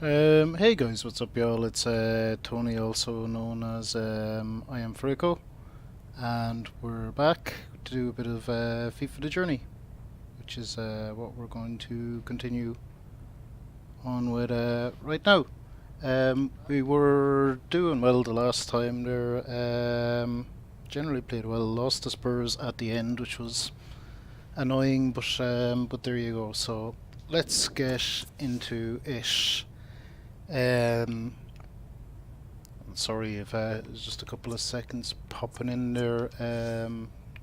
Hey guys, what's up y'all? It's Tony, also known as I am Frico, and we're back to do a bit of FIFA the Journey, which is what we're going to continue on with right now. We were doing well the last time there, generally played well, lost to Spurs at the end, which was annoying, but there you go. So let's get into it. Sorry if it's just a couple of seconds popping in there.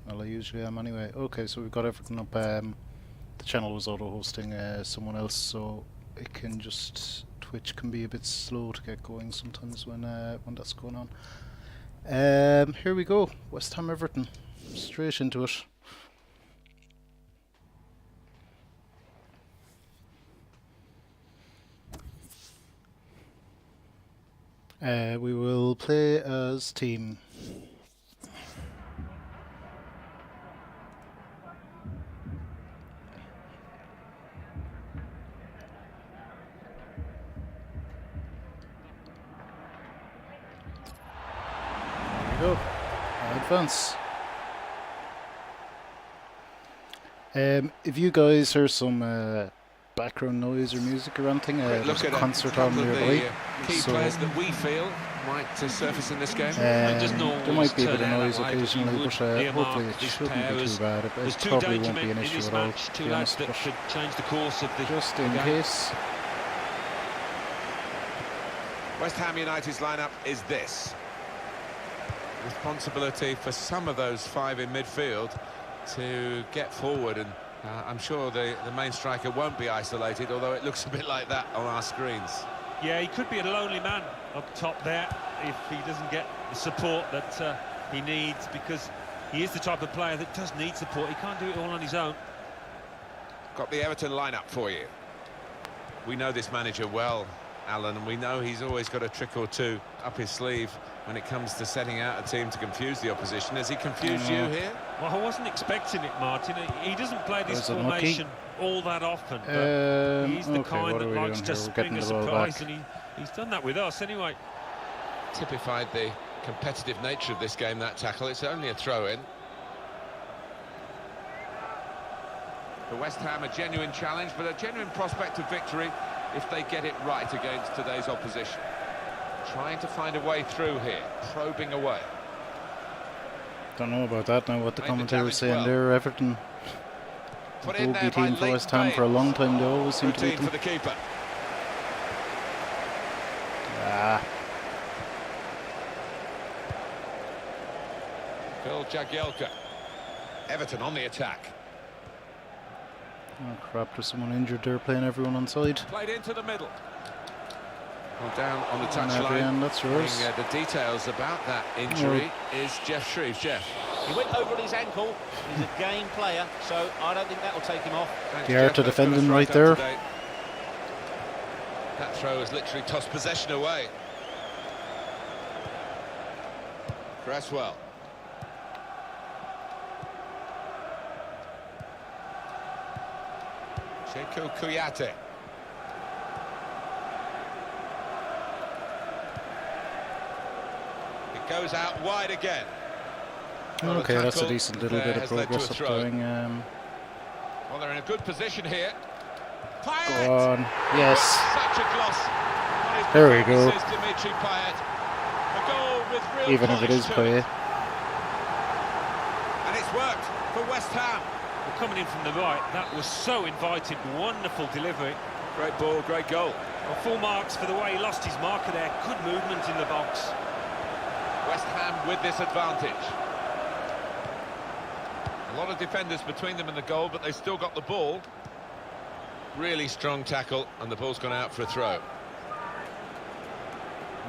Well, I usually am anyway. Okay, so we've got everything up. The channel was auto-hosting someone else, so it can just Twitch can be a bit slow to get going sometimes when that's going on. Here we go. West Ham Everton. Straight into it. We will play as team. There we go. Advance. If you guys hear some background noise or music or anything, there's a concert on nearby. Key players that we feel might surface in this game. There might be a bit of noise occasionally, but hopefully it shouldn't be too bad. It probably won't be an issue at all, to be honest, but change the course of the just in case. West Ham United's lineup is this. Responsibility for some of those five in midfield to get forward, and I'm sure the main striker won't be isolated, although it looks a bit like that on our screens. Yeah, he could be a lonely man up top there if he doesn't get the support that he needs, because he is the type of player that does need support. He can't do it all on his own. Got the Everton lineup for you. We know this manager well, Alan, and we know he's always got a trick or two up his sleeve when it comes to setting out a team to confuse the opposition. Has he confused you here? Well, I wasn't expecting it, Martin. He doesn't play this formation all that often, but he's the kind that likes to spring a surprise, and he's done that with us anyway. Typified the competitive nature of this game, that tackle. It's only a throw-in. For West Ham, a genuine challenge, but a genuine prospect of victory if they get it right against today's opposition. Trying to find a way through here, probing away. Don't know about that now, what the commentator was saying there. Everton will be team for West Ham for a long time. They always seem to beat them. For the keeper. Phil Jagielka. Everton on the attack. Oh crap, there's someone injured there, playing everyone on side. Played into the middle. Well, down on the touchline. That's yours. The details about that injury is Jeff Shreves. Jeff. He went over on his ankle. He's a game player, so I don't think that will take him off. The art of defending right there. That throw has literally tossed possession away. Cresswell. Sheku Kouyaté. It goes out wide again. Well, okay, that's a decent little bit of progress up going. Well, they're in a good position here. Go on, yes. Such a gloss. There we go. Even if it is Payet. And it's worked for West Ham. Well, coming in from the right, that was so inviting. Wonderful delivery. Great ball, great goal. Well, full marks for the way he lost his marker there. Good movement in the box. West Ham with this advantage. A lot of defenders between them and the goal, but they still got the ball. Really strong tackle, and the ball's gone out for a throw.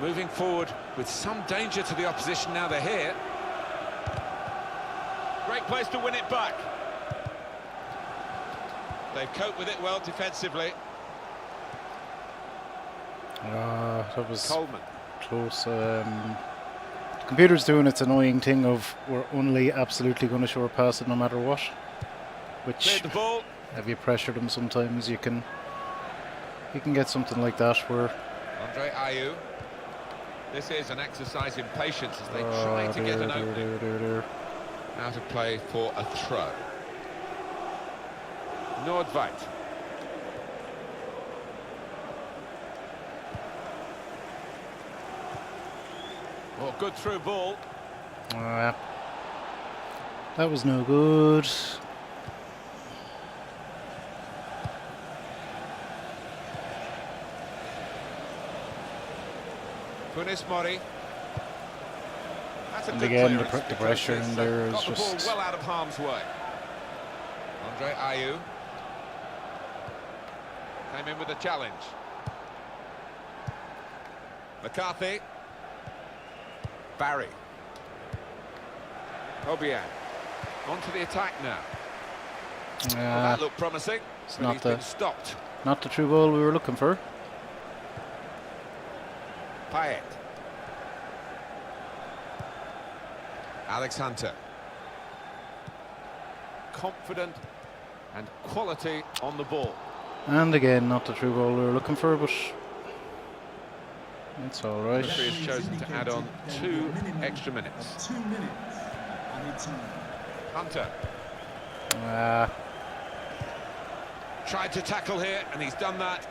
Moving forward with some danger to the opposition now they're here. Great place to win it back. They've coped with it well defensively. That was Coleman. Close. The computer's doing its annoying thing of we're only absolutely going to show a pass it no matter what. Which, the ball. if you pressure them sometimes, you can he can get something like that where... Andre Ayew. This is an exercise in patience as they try to get an opening. Out of play for a throw. Nordveit. Oh, good through ball. That was no good. Funes Mori. That's a And good again, clearance the because pressure it's, in there is got the just... ball well out of harm's way. Andre Ayew came in with a challenge. McCarthy. Barry. Obiang. On to the attack now. Well, that looked promising, it's but not he's the- been stopped. Not the true ball we were looking for. Payet. Alex Hunter. Confident and quality on the ball. And again, not the true ball we were looking for, but it's all right. Referee has chosen to add on 2 extra minutes. 2 minutes added time. Hunter Ah, tried to tackle here, and he's done that.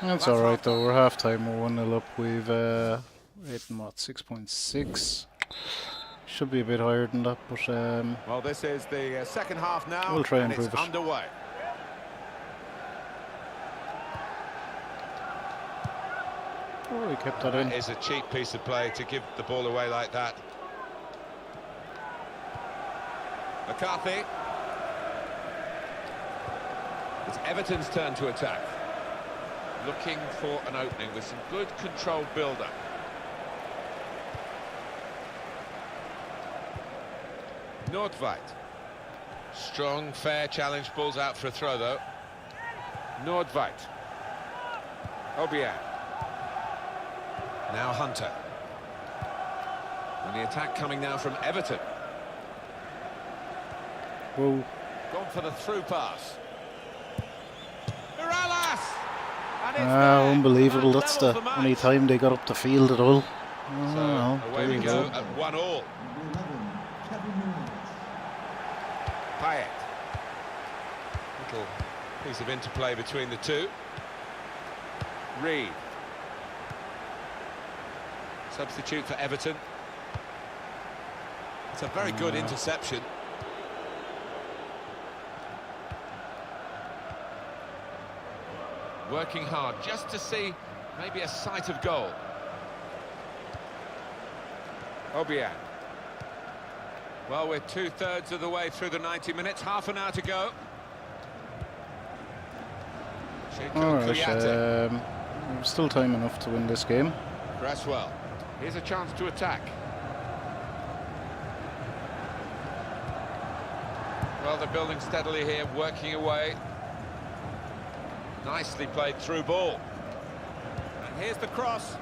that's all right though. We're half time. We're 1-0 up. We've rating what 6.6. Should be a bit higher than that, but Well, this is the second half now, We'll try and it's improve it. underway. oh, we kept that in. That is a cheap piece of play to give the ball away like that. McCarthy. It's Everton's turn to attack. Looking for an opening with some good controlled build-up. Nordveit. Strong, fair challenge. Ball's out for a throw, though. Nordveit. Obiang. Now Hunter. And the attack coming now from Everton. Whoa. Gone for the through pass. Morales! And it's Ah, there. unbelievable. That That's levels the match. only time they got up the field at all. Oh, So no, away there we you go go. at 1-all. Number 11, Kevin Mills. Payet. Little piece of interplay between the two. Reed. Substitute for Everton. It's a very good interception. Working hard just to see maybe a sight of goal. Obiang. Well, we're 2/3 of the way through the 90 minutes, half an hour to go. All right, still time enough to win this game. Cresswell. Here's a chance to attack. Well, they're building steadily here, working away. Nicely played through ball. And here's the cross.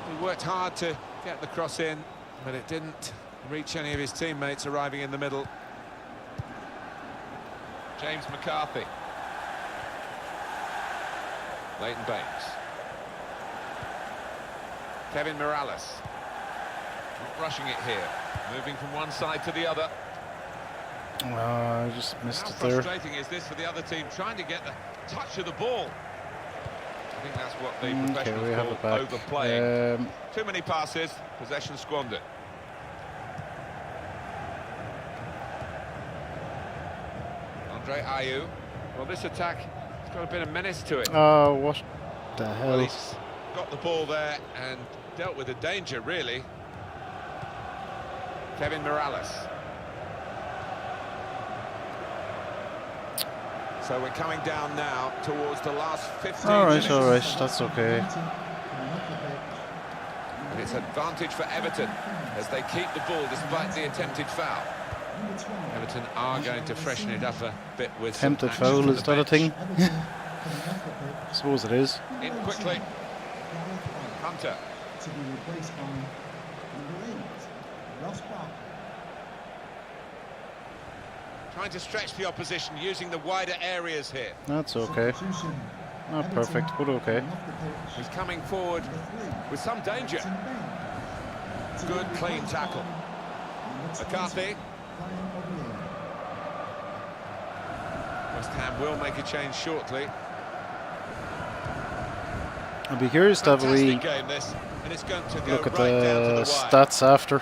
He worked hard to get the cross in, but it didn't reach any of his teammates arriving in the middle. James McCarthy. Leighton Baines. Kevin Morales. Not rushing it here. Moving from one side to the other. I just missed How it there. frustrating is this for the other team, trying to get the touch of the ball? I think that's what the Okay, professionals we have call it back. overplaying. Too many passes, possession squandered. Andre Ayew. Well, this attack has got a bit of menace to it. Oh, what the Well, hell? he's got the ball there and dealt with the danger, really. Kevin Morales. So we're coming down now towards the last 15 minutes. All right, that's okay. And it's advantage for Everton as they keep the ball despite the attempted foul. Everton are going to freshen it up a bit with some Attempted action foul, from is the that a bench. thing? I suppose it is. In quickly. Hunter. To be replaced by number 8, Ross Barkley. Trying to stretch the opposition, using the wider areas here. That's okay. Substitution. Not Everton perfect, but okay. off the pitch. He's coming forward Number 3, with some danger. Everton Ben. To Good, be clean replaced tackle. by number 20, McCarthy. Brian O'Neill. West Ham will make a change shortly. I'll be curious to have a wee Fantastic game this, and it's going to go look at right down to the the wire. stats after.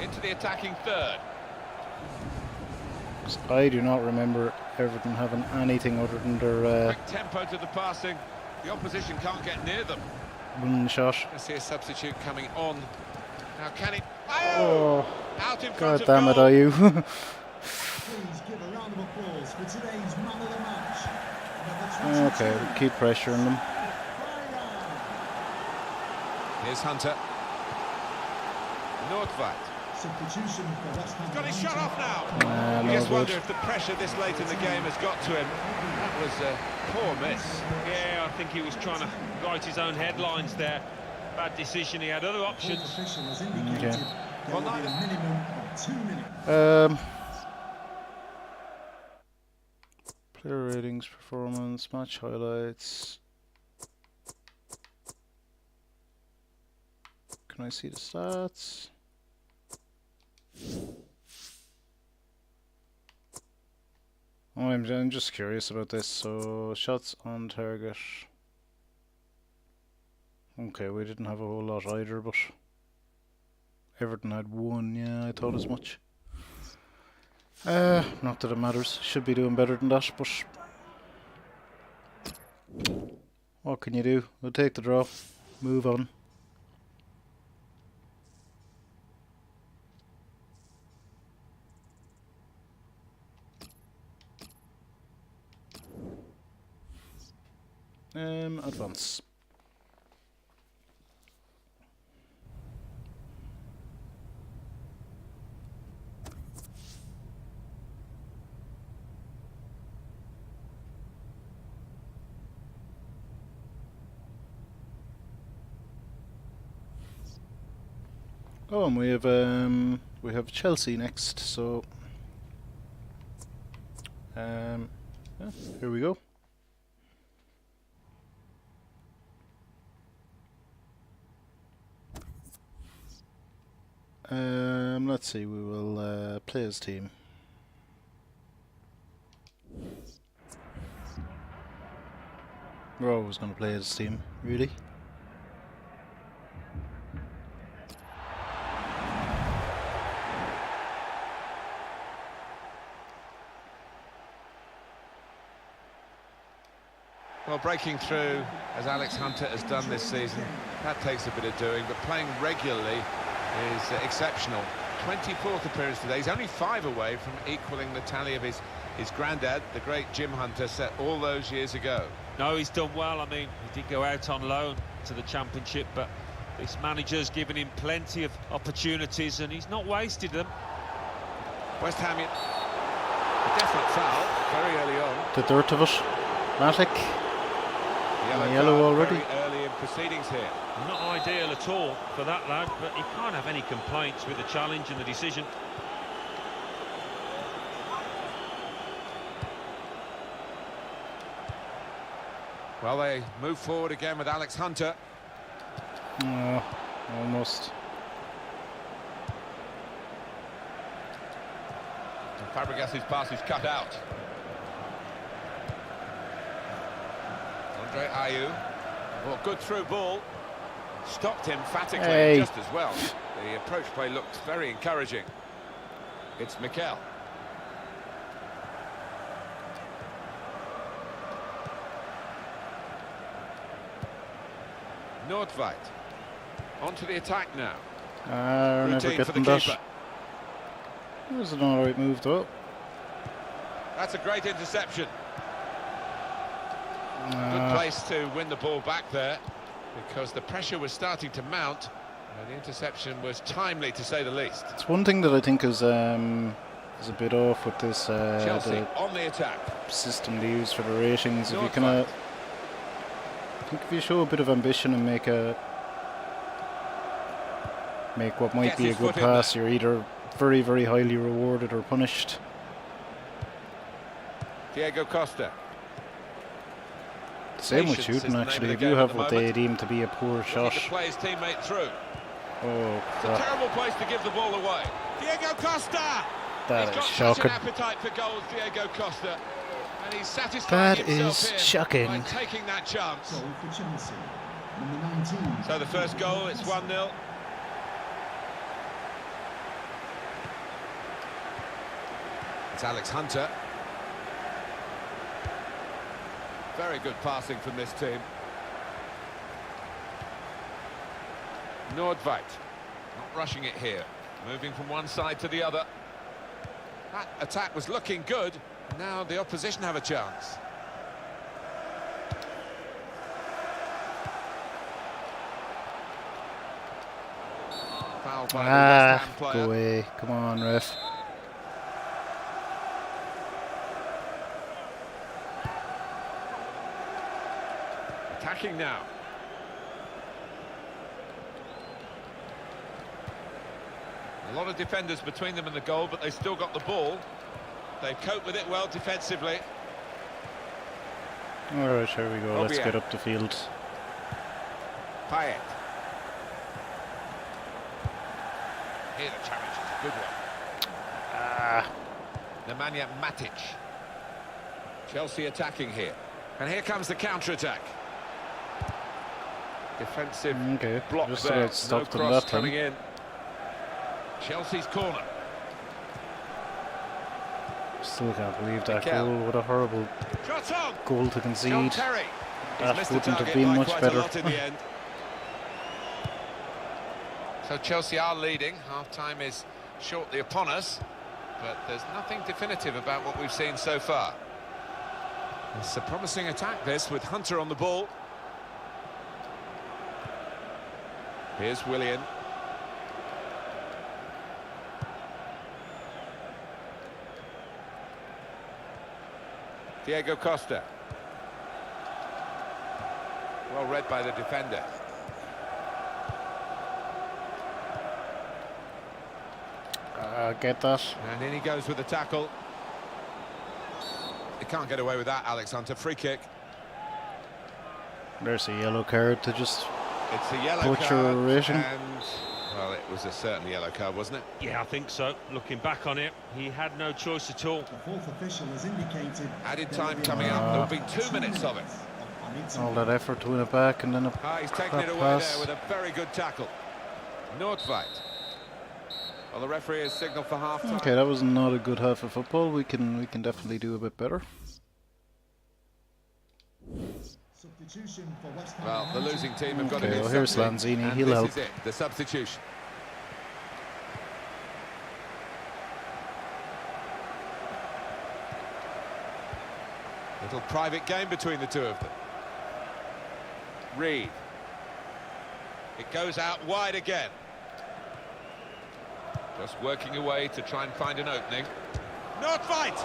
Into the attacking third. 'Cause I do not remember Everton having anything other than their Quick tempo to the passing. The opposition can't get near them. one shot. Let's see a substitute coming on. Now can he? Oh, Out in front god of damn it, goal. are you? Please give a round of applause for today's man of the match. Number 22, Okay, we'll keep pressuring them. Here's Hunter. Nordtveit. Substitution for West Ham. Got his shot off now. You No just wonder good. if the pressure this late in the game has got to him. That was a poor miss. Yeah, I think he was trying to write his own headlines there. Bad decision, he had other Fourth options. official has indicated Okay. there will be a minimum of 2 minutes. Player ratings, performance, match highlights. Can I see the stats? Oh, I'm just curious about this. So, shots on target. Okay, we didn't have a whole lot either, but Everton had one. Yeah, I thought as much. Not that it matters. Should be doing better than that, but what can you do? We'll take the draw. Move on. Advance. Oh, and we have Chelsea next, so yeah, here we go. Let's see, we will play as team. We're always going to play as team, really. Well, breaking through, as Alex Hunter has done this season, that takes a bit of doing, but playing regularly is exceptional. 24th appearance today. He's only 5 away from equalling the tally of his granddad, the great Jim Hunter, set all those years ago. No, he's done well. I mean, he did go out on loan to the Championship, but this manager's given him plenty of opportunities and he's not wasted them. West Ham, a definite foul very early on. The dirt of it. Matic. Yellow card already. Very early in proceedings here. Not ideal at all for that lad, but he can't have any complaints with the challenge and the decision. Well, they move forward again with Alex Hunter. Almost. And Fabregas's pass is cut out. Andre Ayew. Oh, good through ball. Stopped emphatically Hey. just as well. The approach play looks very encouraging. It's Mikel. Nordtveit. Onto the attack now. Never Routine for the getting that. keeper. It was an alright move though. That's a great interception. Good place to win the ball back there, because the pressure was starting to mount. The interception was timely, to say the least. It's one thing that I think is a bit off with this Chelsea the on the attack. system they use for the ratings. If you Nordtveit. kind of, I think if you show a bit of ambition and make what might Gets be a his good foot in pass, you're either very, very highly rewarded or punished. Diego Costa. Same with Patience is shooting, the name of actually. the If you game at have the what they moment. deem to be a poor Looking shot. to play his teammate through. Oh, It's a crap. terrible place to give the ball away. Diego Costa! That He's is got shocking. such an appetite for goals, Diego Costa. And he's satisfying That himself is here shocking. by taking that chance. Goal for Chelsea. Number 19. So the first goal, it's 1-0. It's Alex Hunter. Very good passing from this team. Nordveit, not rushing it here. Moving from one side to the other. That attack was looking good. Now the opposition have a chance. Foul by the West Ham Go player. away. Come on, ref. Attacking now. A lot of defenders between them and the goal, but they still got the ball. They've coped with it well defensively. Alright, here we go. Let's Obiang. get up the field. Payet. Here the challenge is a good one. Ah, Nemanja Matic. Chelsea attacking here. And here comes the counter-attack. Defensive okay. block Just there. about No stopped them cross that coming time. in. Chelsea's corner. Still can't believe that Mikel. goal. What a horrible Shot on! goal to John concede. Terry. He's That missed the wouldn't have target been by much quite better. a lot in the end. So Chelsea are leading. Half-time is shortly upon us, but there's nothing definitive about what we've seen so far. It's a promising attack, this, with Hunter on the ball. Here's Willian. Diego Costa. Well read by the defender. Get that. And in he goes with the tackle. He can't get away with that, Alex Hunter. Free kick. There's a yellow card to just... It's a yellow Butcher card. rating. And, well, it was a certain yellow card, wasn't it? Yeah, I think so. Looking back on it, he had no choice at all. The fourth official has indicated Added there time will be coming a up. time There'll be of 2 minutes of it. added time. All that effort to win it back and then a He's taken it crap away pass. there with a very good tackle. Nordveit. Well, the referee has signalled for half-time. Okay, that was not a good half of football. We can definitely do a bit better. Substitution for West Ham Well, the United. losing team have got to Okay, do well, here's something. Lanzini. And He'll this help. is it, the substitution. Little private game between the two of them. Reed. It goes out wide again. Just working away to try and find an opening. Not fight!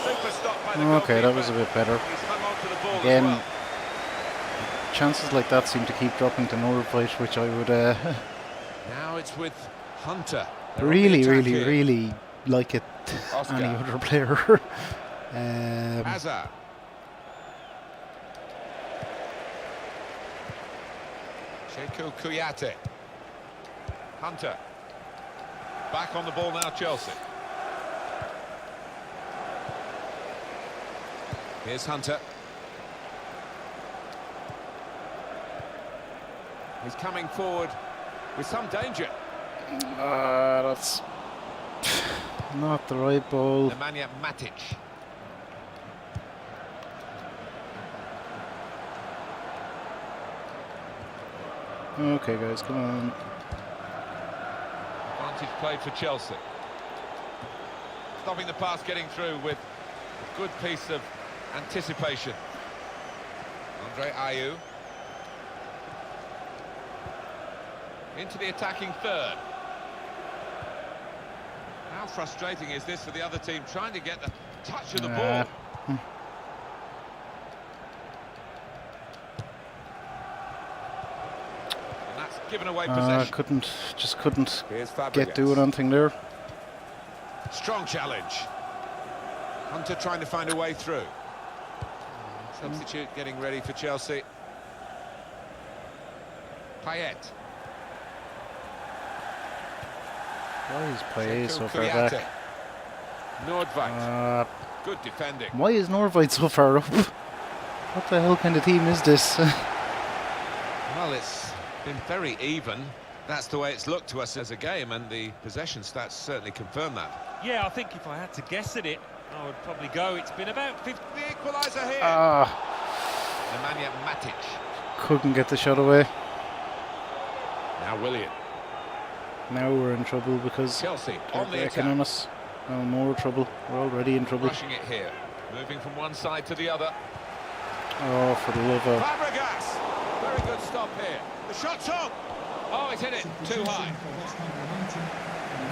Super stop by the Okay, that was a goalkeeper. bit better. He's hung on to the ball Again, as well. chances like that seem to keep dropping to Nordveit, which I would Now it's with Hunter. They're on the really, attack really, here. really like it Oscar. any other player. Hazard. Cheku Kuyate. Hunter. Back on the ball now, Chelsea. Here's Hunter. He's coming forward with some danger. That's not the right ball. Nemanja Matic. Okay, guys, come on. Advantage played for Chelsea. Stopping the pass getting through with a good piece of anticipation. Andre Ayew. Into the attacking third. How frustrating is this for the other team, trying to get the touch of the ball? And that's given away possession. Just couldn't Here's get doing anything there. Strong challenge. Hunter trying to find a way through. Substitute getting ready for Chelsea. Payet. Why is Payet so far Kouyaté. back? Nordveit. Good defending. Why is Norvite so far up? What the hell kind of team is this? Well, it's been very even. That's the way it's looked to us as a game, and the possession stats certainly confirm that. Yeah, I think if I had to guess at it, I would probably go. It's been about 50. The equaliser here. Nemanja Matic. Couldn't get the shot away. Now Willian. Now we're in trouble because Chelsea they're on the breaking attack. on us. No more trouble. We're already in trouble. Rushing it here. Moving from one side to the other. Oh, for the love of... Fabregas. Very good stop here. The shot's on. Oh, it's hit it too high.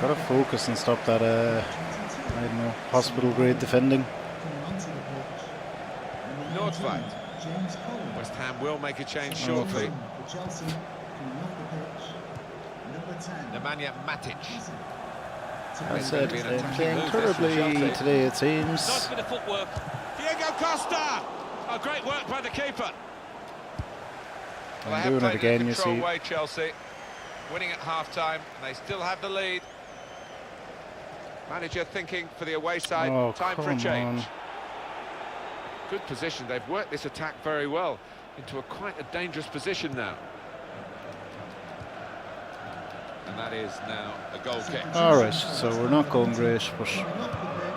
Gotta focus and stop that, I don't know, hospital-grade defending. Nordveit. West Ham will make a change shortly. Nemanja Matic. I said It's they're been an playing attacking move, this from terribly Chelsea. today, it Nice seems. bit of footwork. Diego Costa. Oh, great work by the keeper. Well, I'm they doing have it played in again, a you controlled see. way, Chelsea. Winning at half-time, and they still have the lead. Manager thinking for the away side, Oh, time for a come change. on. Good position, they've worked this attack very well into quite a dangerous position now. And that is now a goal kick. Alright, so we're not going great, but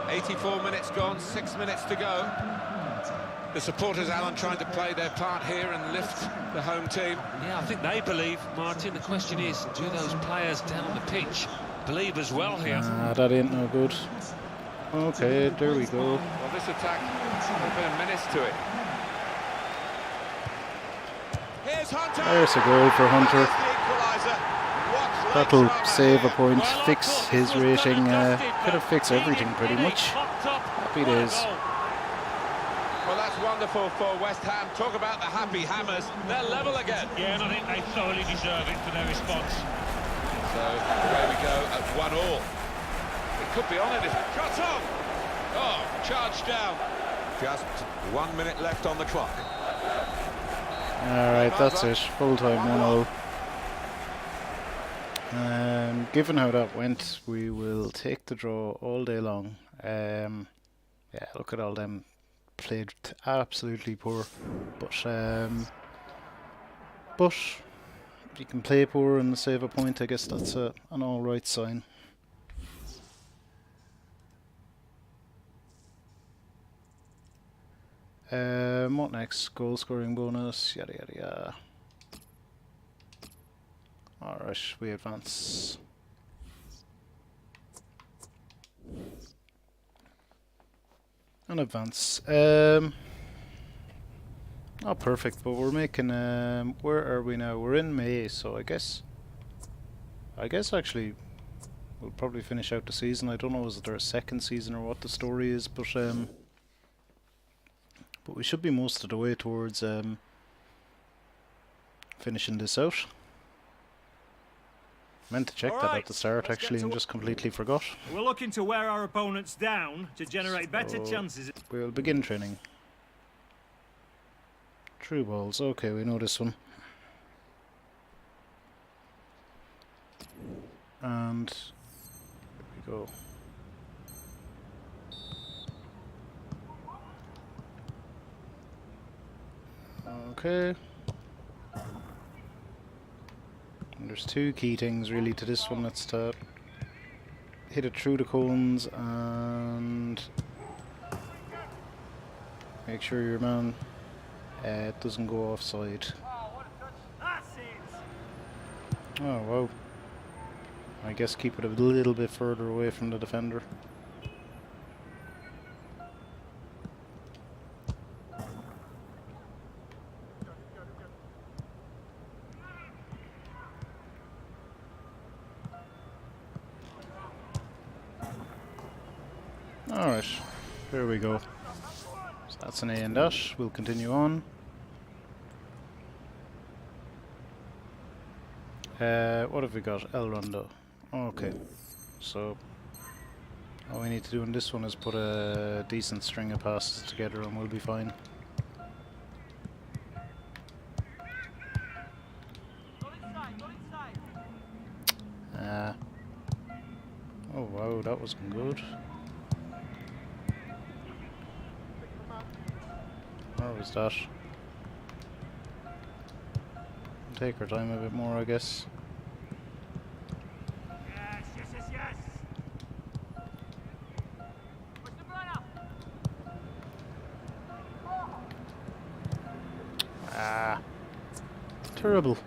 84 minutes gone, 6 minutes to go. The supporters, Alan, trying to play their part here and lift the home team. Yeah, I think they believe, Martin. The question is, do those players down on the pitch believe as well here? that ain't no good. Okay, there we go. Well, this attack, there's been a menace to it. Here's Hunter. There's a goal for Hunter. There's the equaliser. What That'll legs are save a there. point, Well, I fix thought his this was rating, done and dusted, could have but fixed everything Heaney, pretty Heaney much. popped up. Happy What a days. goal. Well, that's wonderful for West Ham. Talk about the happy hammers. They're level again. Yeah, and I think they thoroughly deserve it for their response. So away we go at 1-1. It could be on it if shot on. Oh, charged down. Just 1 minute left on the clock. Alright, that's it. Full time 1-0. Given how that went, we will take the draw all day long. Yeah, look at all them. Played absolutely poor. But if you can play poor and save a point, I guess that's an alright sign. What next? Goal scoring bonus, yada yada yada. Alright, we advance. And advance. Not perfect, but we're making, where are we now? We're in May, so I guess actually we'll probably finish out the season. I don't know, is there a second season or what the story is, but we should be most of the way towards finishing this out. Meant to check that at the start actually and just completely forgot. We're looking to wear our opponents down to generate better So chances. we'll begin training. True balls, okay, we know this one. And here we go. Okay. And there's two key things really to this one. That's to hit it through the cones and make sure your man doesn't go offside. Oh wow. I guess keep it a little bit further away from the defender. Alright, here we go. So that's an A and that. We'll continue on. What have we got? El Rondo. Okay, so All we need to do in this one is put a decent string of passes together and we'll be fine. Oh wow, that wasn't good. Where was that? Take our time a bit more, I guess. Yes, yes, yes, yes. Ah, terrible.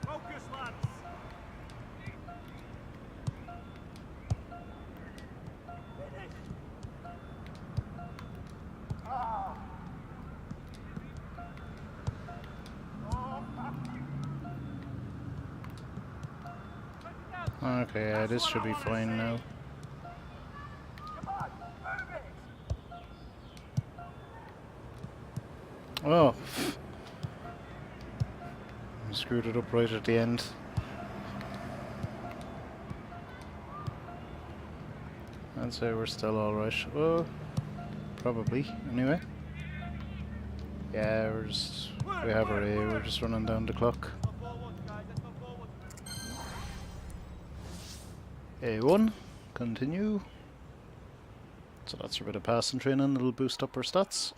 Focus, lads. Okay, yeah, this should be fine now. Oh, I screwed it up right at the end. I'd say we're still alright. Well, probably, anyway. Yeah, we have our A, we're just running down the clock. A1, continue. So that's a bit of passing training, it'll boost up our stats.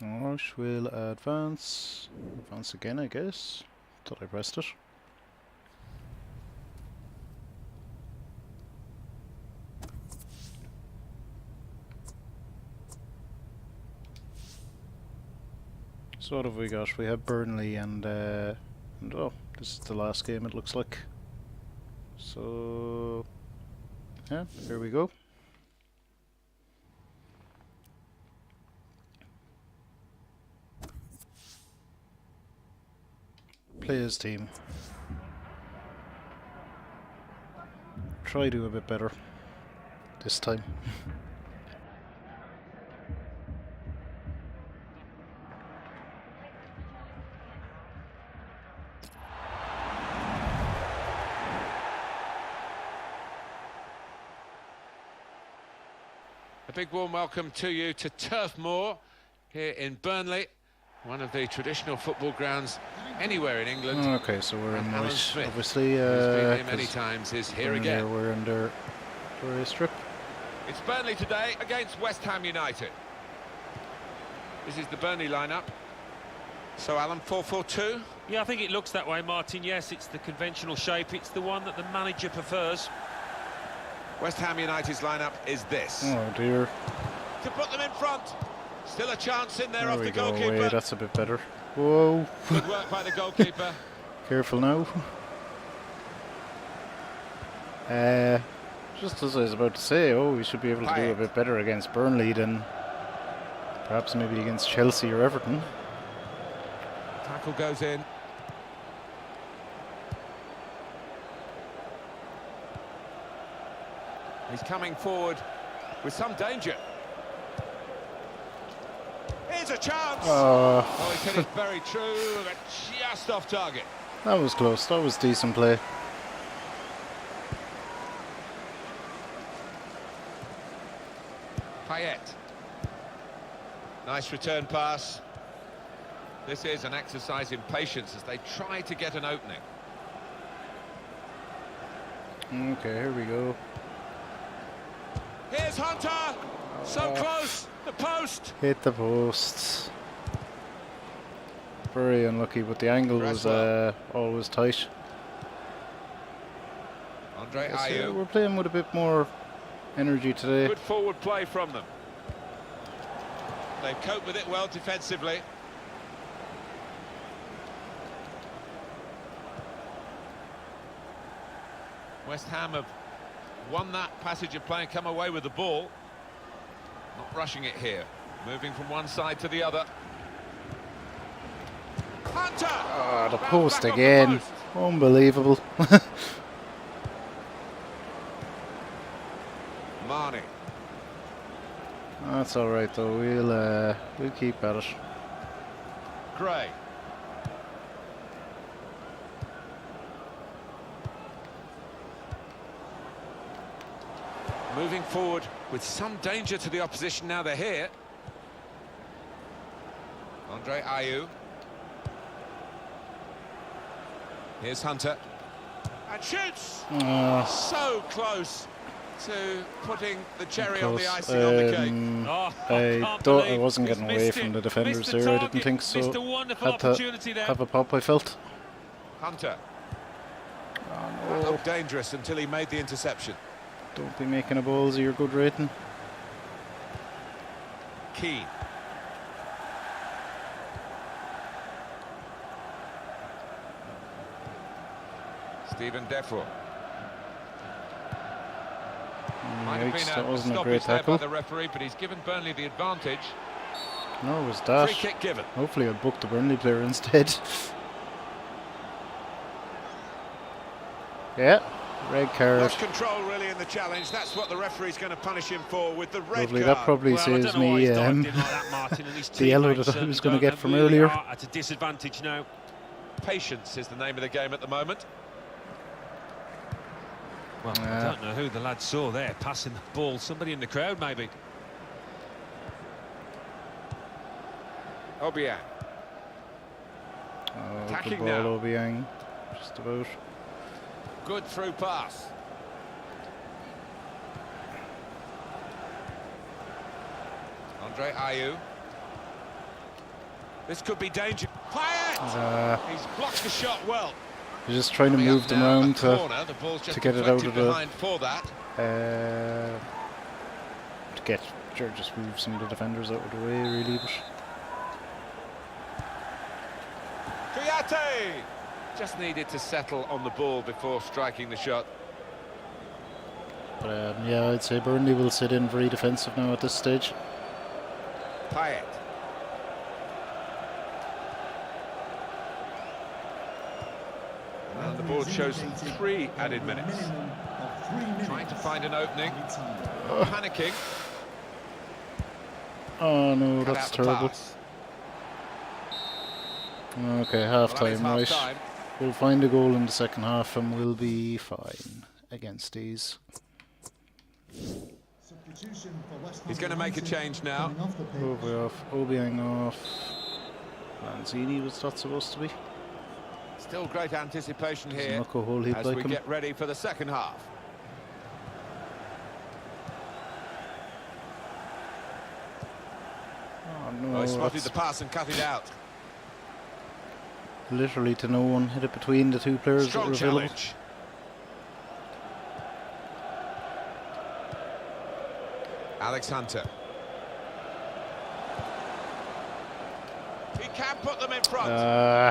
Alright, we'll advance. Advance again, I guess. Thought I pressed it. So what have we got? We have Burnley and oh, this is the last game it looks like. So yeah, here we go. Players team. Try do a bit better this time. A big warm welcome to you to Turf Moor here in Burnley, one of the traditional football grounds anywhere in England. Okay, so we're in And Alan white, Smith, obviously. who's been here many 'cause times, is here Burnley again. are wearing their Victoria strip. It's Burnley today against West Ham United. This is the Burnley lineup. So Alan, 4-4-2. Yeah, I think it looks that way, Martin. Yes, it's the conventional shape. It's the one that the manager prefers. West Ham United's lineup is this. Oh dear. To put them in front. Still a chance in there There off we the go. goalkeeper. Away. That's a bit better. Whoa. Good work by the goalkeeper. Careful now. Just as I was about to say, we should be able to do a Payet. bit better against Burnley than perhaps maybe against Chelsea or Everton. Tackle goes in. He's coming forward with some danger. Here's a chance. Oh, he hit it very true, but just off target. That was close. That was decent play. Payet. Nice return pass. This is an exercise in patience as they try to get an opening. Okay, here we go. Here's Hunter. So close. The post. Hit the post. Very unlucky, but the angle was always tight. Andre Yes, Ayew. we're playing with a bit more energy today. Good forward play from them. They've coped with it well defensively. West Ham have won that passage of play and come away with the ball. Not rushing it here. Moving from one side to the other. Hunter! Ah, the Round post back off the again. post. Unbelievable. Marnie. That's all right though. We'll keep at it. Gray. Moving forward with some danger to the opposition now they're here. Andre Ayew. Here's Hunter. And shoots! So close to putting the cherry on the icing on the cake. Oh, I wasn't getting away from the defenders there. I didn't think so. Missed a wonderful Had to opportunity there. have a pop, I felt. Hunter. Oh, That no. looked dangerous until he made the interception. Don't be making a balls of your good rating. Keane. Stephen Defo. Might have Yikes, been that a wasn't a stoppage great there by tackle. the referee, but he's given Burnley the advantage. No, it was that. Free kick given. Hopefully I'll book the Burnley player instead. Yeah, red card. Lost control really in the challenge. That's what the referee's going to punish him for with the red Lovely, card. that probably Well, I saves don't know why me he's dived in like that, Martin, and his the yellow teammates that I was certainly going to don't. get from They really earlier. are at a disadvantage now. Patience is the name of the game at the moment. Well, I don't know who the lad saw there passing the ball. Somebody in the crowd, maybe. Obiang. Oh, good Attacking ball, now. Obiang. Just about. Good through pass. Andre Ayew. This could be danger. Payet! He's blocked the shot well. You're just trying to Coming move up them now, around a to corner. The ball's just get it out of deflected the- behind for that. just move some of the defenders out of the way, really. But Kouyaté! Just needed to settle on the ball before striking the shot. Yeah, I'd say Burnley will sit in very defensive now at this stage. Payet. And the board shows 3 added minutes. Trying to find an opening. Panicking. Oh no, Cut that's out the terrible. pass. Okay, half Well, that is time, right. half-time. We'll find a goal in the second half and we'll be fine against these. He's going to make a change now. Obiang off. Lanzini was that supposed to be? Still great anticipation Doesn't here look a whole heap as like we him. get ready for the second half. Oh no, Oh, he spotted that's the pass and cut it out. literally to no one. Hit it between the two players that Strong were available. challenge. Alex Hunter. He can put them in front.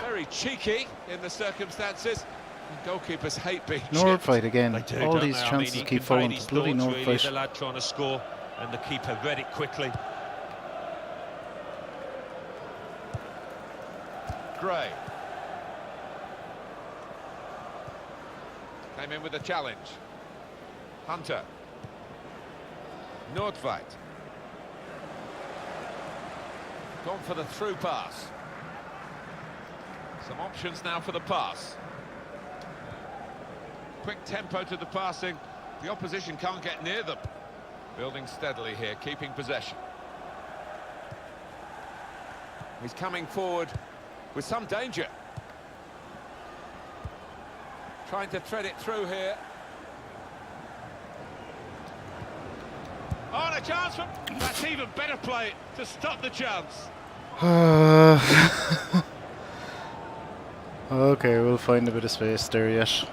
Very cheeky in the circumstances. Goalkeepers hate being Nord chipped. fight again. They do, All don't these they? I chances mean, he keep conveyed falling his to bloody thoughts, Nord really, fight. the lad trying to score, and the keeper read it quickly. Gray. Came in with a challenge. Hunter. Nordtveit. Gone for the through pass. Some options now for the pass. Quick tempo to the passing. The opposition can't get near them. Building steadily here, keeping possession. He's coming forward with some danger. Trying to thread it through here. Oh, and a chance for... That's even better play to stop the chance. Okay, we'll find a bit of space there yet.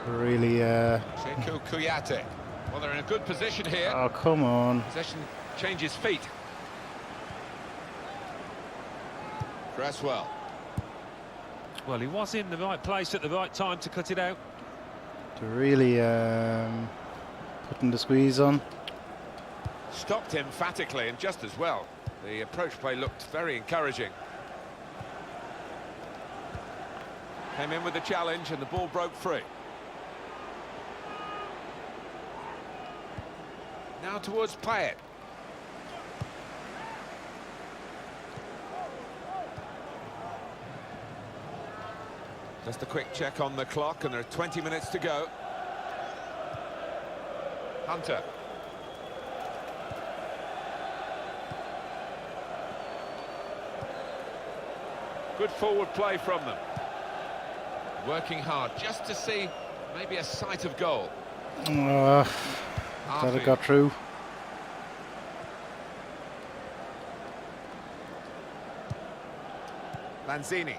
Really, Sekou Kouyaté. Well, they're in a good position here. oh, come on. Possession changes feet. Cresswell. Well, he was in the right place at the right time to cut it out. They're really putting the squeeze on. Stopped emphatically and just as well. The approach play looked very encouraging. Came in with the challenge and the ball broke free. Now towards Payet. Just a quick check on the clock and there are 20 minutes to go. Hunter. Good forward play from them. Working hard just to see maybe a sight of goal. That it got through. Lanzini.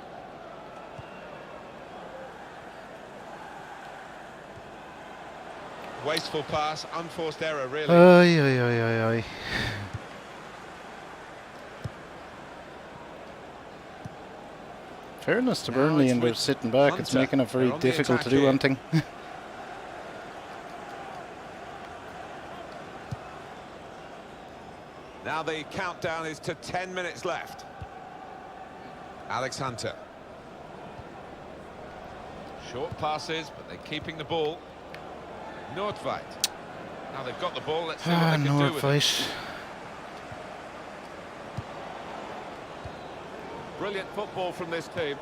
Wasteful pass, unforced error really. Aye, aye, aye, aye, aye. Fairness to Now Burnley, it's and they're with sitting back. It's Hunter. making it very They're on the difficult to attack do here. anything. Now the countdown is to 10 minutes left. Alex Hunter. Short passes, but they're keeping the ball. Nordtveit. Now they've got the ball, let's see what they can do with it. Nordtveit. Brilliant football from this team.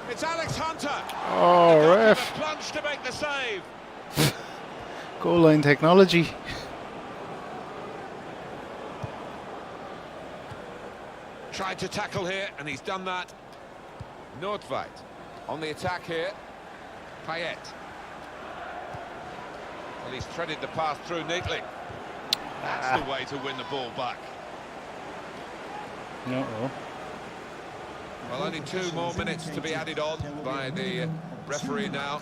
It's Alex Hunter. Oh, The ref. plunge to make the save. Goal line technology. Tried to tackle here, and he's done that. Nordtveit on the attack here. Payet. Well, he's threaded the path through neatly. That's the way to win the ball back. No. Well, only 2 more minutes to be added on by the referee now.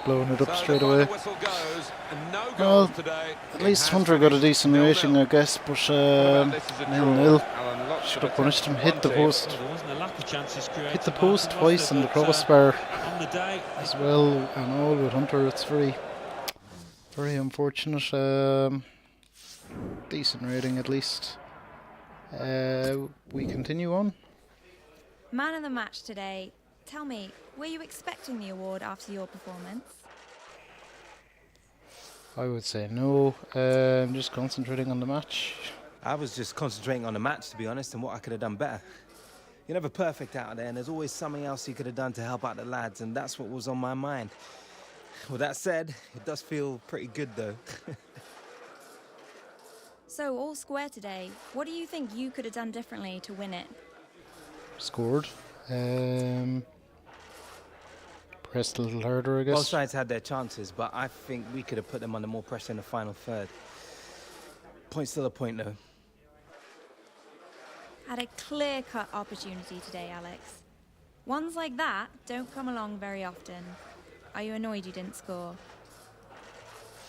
Blowing it up So straight the away. whistle goes, and no Well, goals today. at It least has Hunter got a finished decent 0-0. rating, I guess, but What about this as a draw? 0-0. Alan, lots Should of have punished him. attempts Hit the from one post. Well, there wasn't a lack of chances created. Hit the by post them, twice was and the there? But, crossbar on the day, as well, and all with Hunter. It's very unfortunate. Decent rating at least. We continue on. Man of the match today. Tell me, were you expecting the award after your performance? I would say no. I'm just concentrating on the match. I was just concentrating on the match, to be honest, and what I could have done better. You're never perfect out there, and there's always something else you could have done to help out the lads, and that's what was on my mind. With that said, it does feel pretty good, though. So, all square today. What do you think you could have done differently to win it? Scored. Pressed a little harder, I guess. Both sides had their chances, but I think we could have put them under more pressure in the final third. Point's still a point, though. Had a clear-cut opportunity today, Alex. Ones like that don't come along very often. Are you annoyed you didn't score?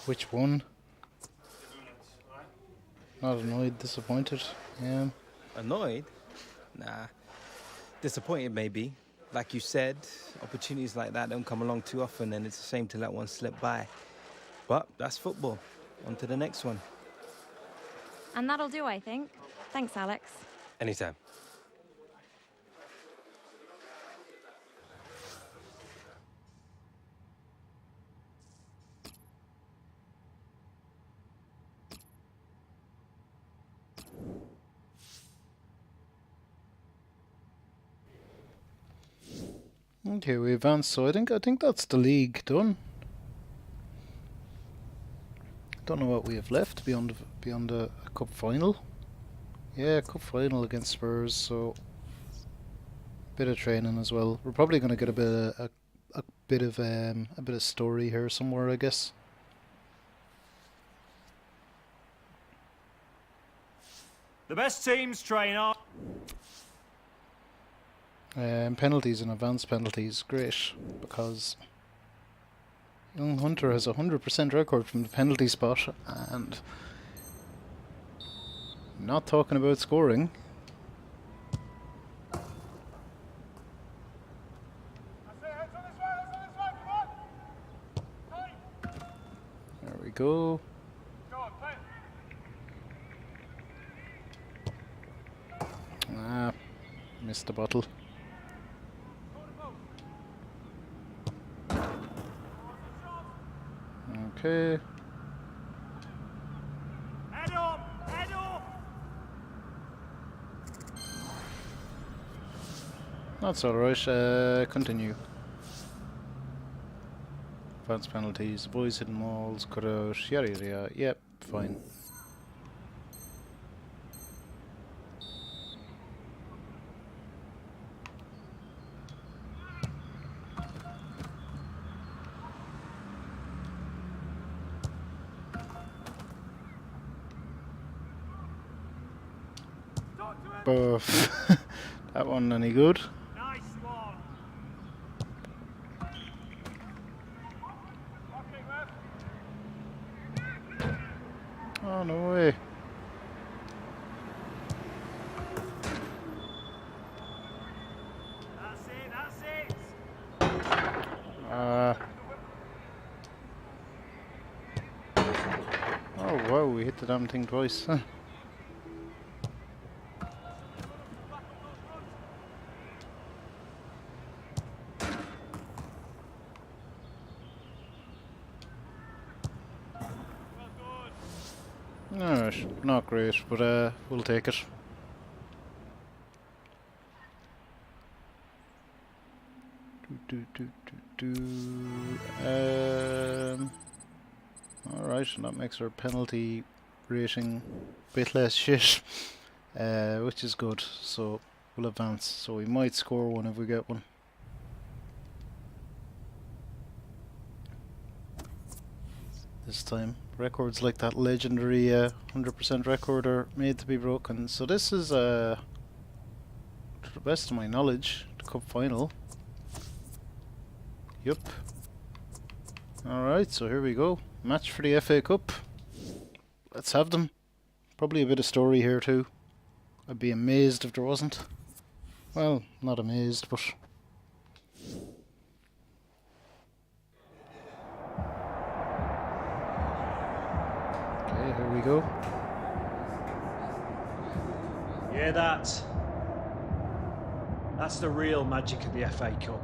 Which one? Not annoyed, disappointed. Yeah. Annoyed? Nah. Disappointed, maybe. Like you said, opportunities like that don't come along too often, and it's a shame to let one slip by. But that's football. On to the next one. And that'll do, I think. Thanks, Alex. Anytime. Okay, we advanced, so I think that's the league done. Don't know what we have left beyond a cup final. Yeah, cup final against Spurs, so bit of training as well. We're probably going to get a bit of story here somewhere, I guess. The best teams train on. Penalties and advanced penalties, great, because young Hunter has a 100% record from the penalty spot, and not talking about scoring. Missed the bottle. Okay. Head up! Head up! That's alright. Continue. Advance penalties. Boys hitting walls. Cut out. Yada yada yada. Yep, fine. Buff. That one any good? Nice one! Oh, no way. That's it, that's it! Oh wow, we hit the damn thing twice. Huh. Alright, not great, but we'll take it. Alright, and that makes our penalty rating a bit less shit, which is good, so we'll advance. So we might score one if we get one. This time. Records like that legendary 100% record are made to be broken. So this is, to the best of my knowledge, the cup final. Yup. Alright, so here we go. Match for the FA Cup. Let's have them. Probably a bit of story here too. I'd be amazed if there wasn't. Well, not amazed, but... Okay, here we go. Yeah, that's the real magic of the FA Cup.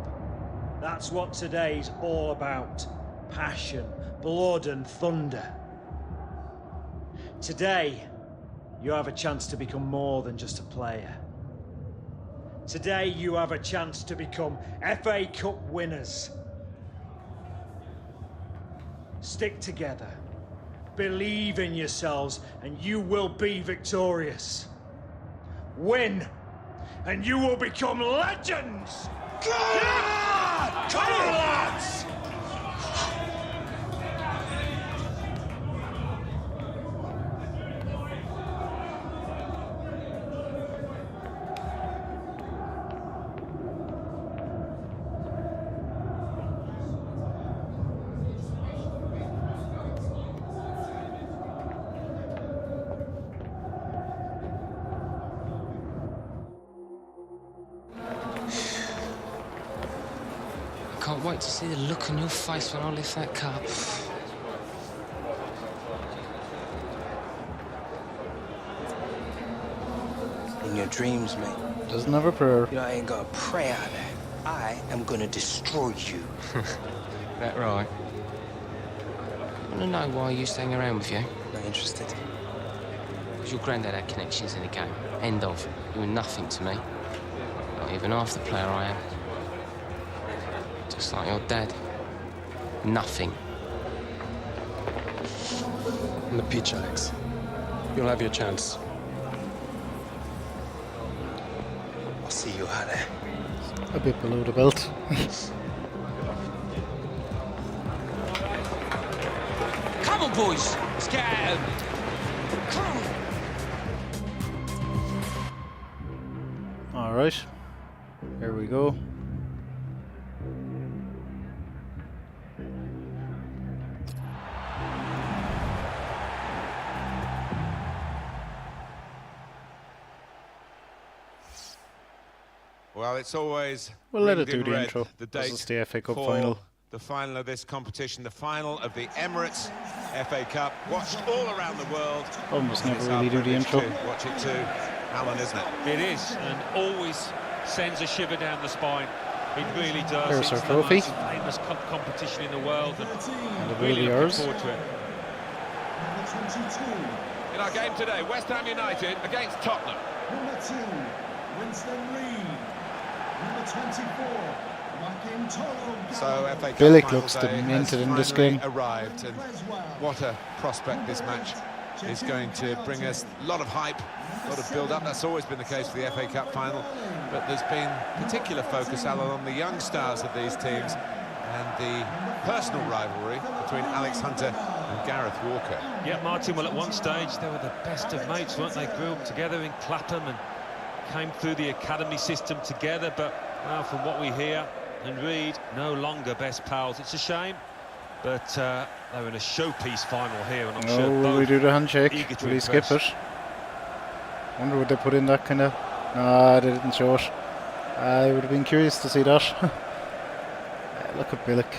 That's what today's all about. Passion, blood and thunder. Today, you have a chance to become more than just a player. Today, you have a chance to become FA Cup winners. Stick together. Believe in yourselves and you will be victorious. Win and you will become legends! Yeah! Come on, lads! Can't wait to see the look on your face when I lift that cup. In your dreams, mate. Doesn't have a prayer. You know, I ain't got a prayer out there. I am gonna destroy you. That right? I want to know why I used to hang around with you. Not interested. Because your granddad had connections in the game. End of. You were nothing to me. Not even half the player I am. Just like your dad. Nothing. On the pitch, Alex. You'll have your chance. I'll see you out there. A bit below the belt. Come on, boys. Let's get at 'em. Come on. Alright. Here we go. Well, it's always We'll let it ringed in do the red, intro. The This date is the FA Cup for final. the final of this competition, the final of the Emirates FA Cup, watched all around the world. Almost And never it's our really do the privilege intro. to watch it too, Alan, isn't it? It is, and always sends a shiver down the spine. It really does. There's our It's trophy. the most famous competition in the world, and And it will really be looking ours. forward to it. Number 22. In our game today, West Ham United against Tottenham. Number 2, Winston Reid. Number 24, Joaquin Toro. So FA Cup Billick final looks day demented has in this finally game. arrived, and what a prospect this match is going to bring us. A lot of hype, a lot of build-up. That's always been the case for the FA Cup final, but there's been particular focus, Alan, on the young stars of these teams and the personal rivalry between Alex Hunter and Gareth Walker. Yeah, Martin, well, at one stage they were the best of mates, weren't they? Grew up together in Clapham and came through the academy system together, but well, from what we hear and read, no longer best pals. It's a shame, but they're in a showpiece final here, and I'm sure will both we do the handshake? eager to Will he skip impress. it? Wonder would they put in that kind of... No, they didn't show it. I would have been curious to see that. Look at Billick.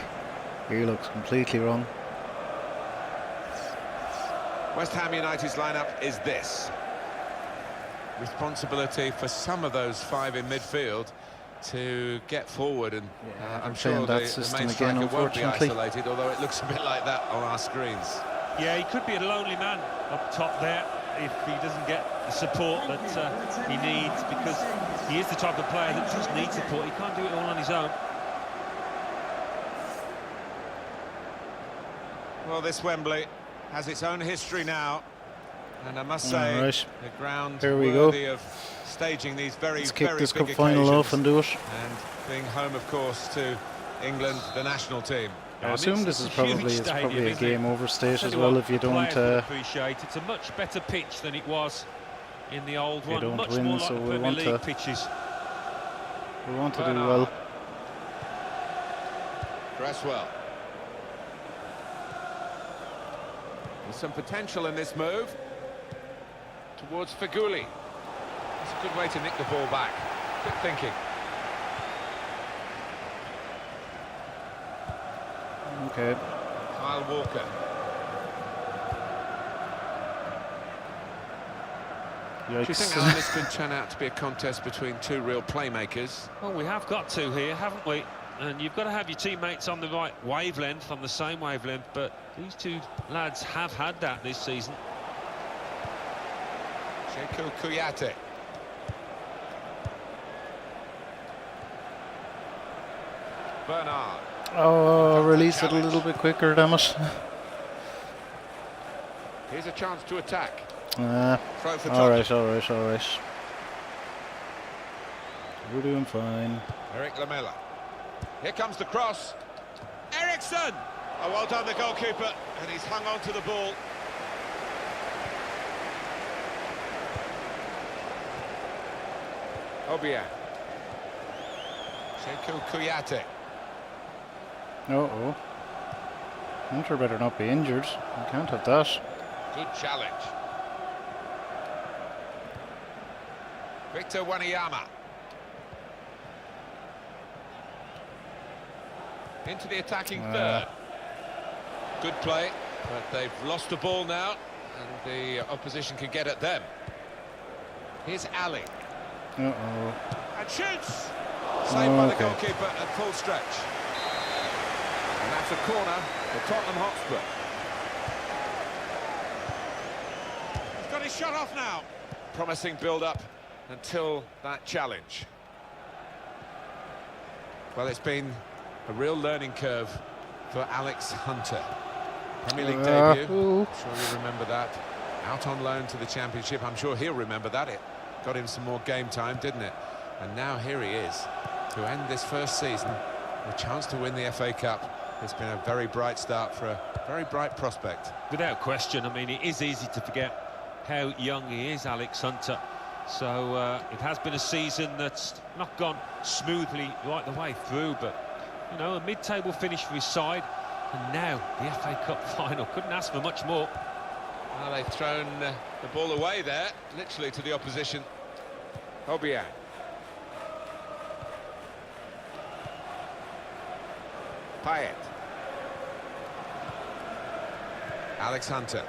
He looks completely wrong. West Ham United's lineup is this. Responsibility for some of those five in midfield to get forward, and I'm sure playing that the system main again, striker won't be unfortunately. isolated, although it looks a bit like that on our screens. Yeah, he could be a lonely man up top there if he doesn't get the support that he needs, because he is the type of player that just needs support. He can't do it all on his own. Well, this Wembley has its own history now, and I must say, Alright. the ground Here we go. worthy of staging these very, Let's kick very this big cup final off occasions, and do it. and being home, of course, to England, the national team. I assume this is probably a game over stage as well if you don't appreciate it's a much better pitch than it was in the old you one. don't Much win, more like so the we Premier want League to pitches. do Bernard. well. Cresswell. There's some potential in this move towards Feghouli. It's a good way to nick the ball back. Quick thinking. Okay. Kyle Walker. Do you think, Yikes. Alan, this could turn out to be a contest between two real playmakers? Well, we have got two here, haven't we? And you've got to have your teammates on the right wavelength, on the same wavelength, but these two lads have had that this season. Sekou Kouyaté. Bernard. Oh, release it a little bit quicker, damn it. Here's a chance to attack. Ah, Throw for all Tottenham. right. We're doing fine. Eric Lamela. Here comes the cross. Eriksson! Oh, well done, the goalkeeper, and he's hung on to the ball. Obiang. Sekou Kouyaté. Uh-oh. Hunter better not be injured. We can't have that. Good challenge. Victor Wanyama. Into the attacking third. Good play, but they've lost the ball now, and the opposition can get at them. Here's Ali. Uh-oh. And shoots! Saved by the Okay. goalkeeper at full stretch. And that's a corner for Tottenham Hotspur. He's got his shot off now. Promising build-up until that challenge. Well, it's been a real learning curve for Alex Hunter. Premier League debut, ooh. I'm sure you remember that. Out on loan to the Championship, I'm sure he'll remember that. It got him some more game time, didn't it? And now here he is, to end this first season, with a chance to win the FA Cup. It's been a very bright start for a very bright prospect. Without question, I mean, it is easy to forget how young he is, Alex Hunter. So it has been a season that's not gone smoothly right the way through, but, you know, a mid-table finish for his side, and now the FA Cup final. Couldn't ask for much more. Well, they've thrown the ball away there, literally to the opposition. Obiang. Payet. Alex Hunter.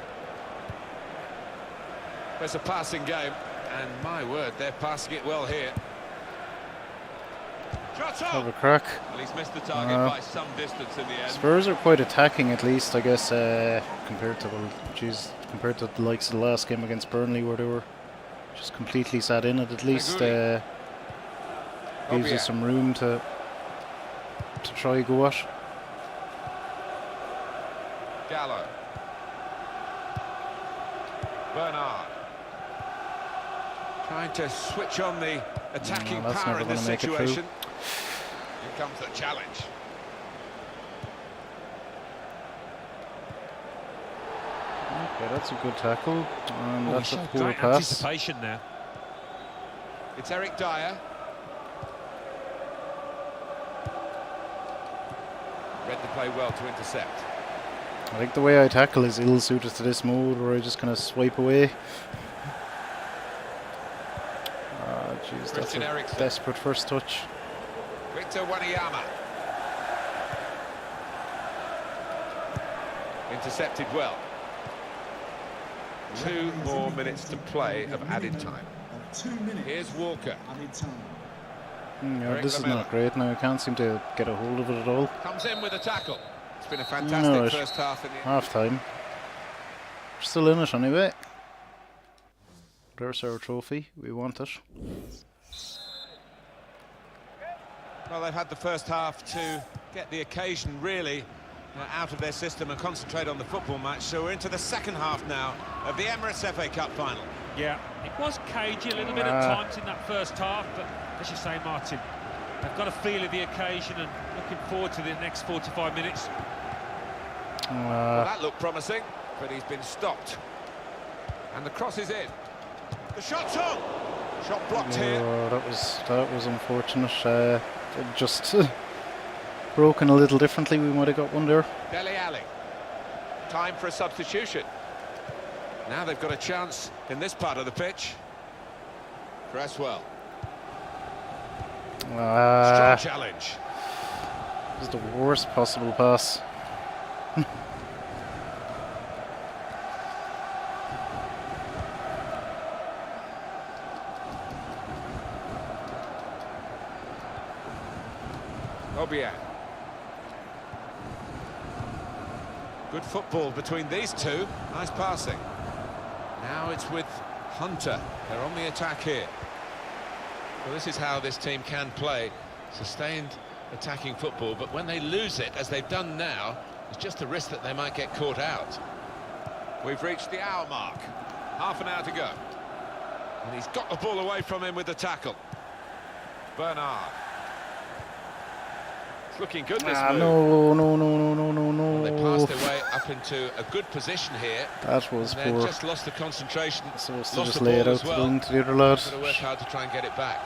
It's a passing game, and my word, they're passing it well here. Shot have on. a crack. Well, he's missed the target by some distance in the end. Spurs are quite attacking, at least, I guess, compared to the likes of the last game against Burnley, where they were just completely sat in it. At least gives you some room to try go at. Gallo. Bernard. Trying to switch on the attacking that's power never in this gonna make it through. situation. Here comes the challenge. Okay, that's a good tackle, and that's a showed poor great pass. anticipation there. It's Eric Dyer. Read the play well to intercept. I think the way I tackle is ill-suited to this mode, where I just kind of swipe away. Ah, jeez, that's a desperate first touch. Victor Wanyama. Intercepted well. 2 more minutes to play of added time. 2 minutes. Here's Walker. Added time. Yeah, this is not great now. I can't seem to get a hold of it at all. Comes in with a tackle. It's been a fantastic first half. Half time. We're still in it anyway. There's our trophy. We want it. Well, they've had the first half to get the occasion really out of their system and concentrate on the football match. So we're into the second half now of the Emirates FA Cup final. Yeah, it was cagey a little bit at times in that first half, but as you say, Martin, they've got a feel of the occasion and looking forward to the next 45 minutes. Well, that looked promising, but he's been stopped. And the cross is in. The shot's on! Shot blocked here. That was unfortunate. It just broken a little differently. We might have got one there. Dele Alli. Time for a substitution. Now they've got a chance in this part of the pitch. Cresswell. Strong challenge. This is the worst possible pass. Obiang. Good football between these two. Nice passing. Now it's with Hunter. They're on the attack here. Well, this is how this team can play. Sustained attacking football, but when they lose it, as they've done now, it's just a risk that they might get caught out. We've reached the hour mark. Half an hour to go. And he's got the ball away from him with the tackle. Bernard. It's looking good, this move. No. Well, they passed their way up into a good position here. That was poor. They've just lost the concentration. Supposed to Lost just the lay it ball out as well. to the other lad. Got to work hard to try and get it back.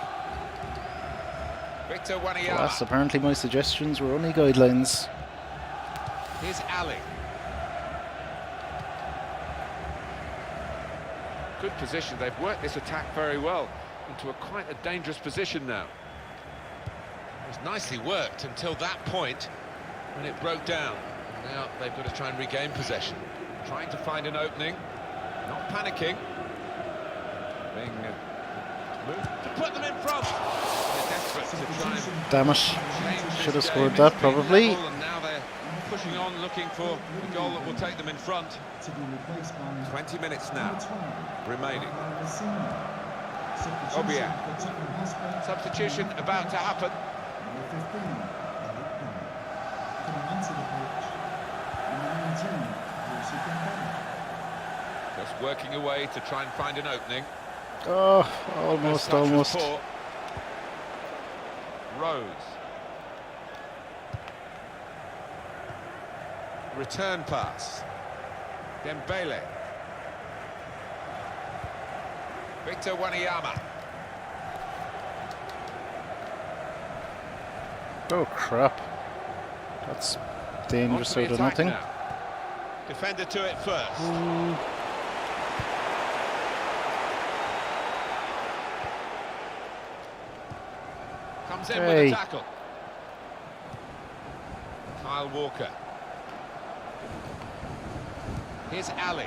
Victor Wanyama. Alas, apparently my suggestions were only guidelines. Here's Ali. Good position. They've worked this attack very well into quite a dangerous position now. It was nicely worked until that point when it broke down. Now they've got to try and regain possession. Trying to find an opening. Not panicking. Being moved to put them in front. They're desperate to try and Damn it. Should have scored that, probably. and now they're pushing on, looking for the goal that will take them in front. 20 minutes now remaining. Obiang. Substitution about to happen. Just working away to try and find an opening. Oh, almost. Rose. Return pass. Dembele. Victor Wanyama. Oh, crap. That's dangerous out of nothing. Now. Defender to it first. Comes in with a tackle. Kyle Walker. Here's Ali,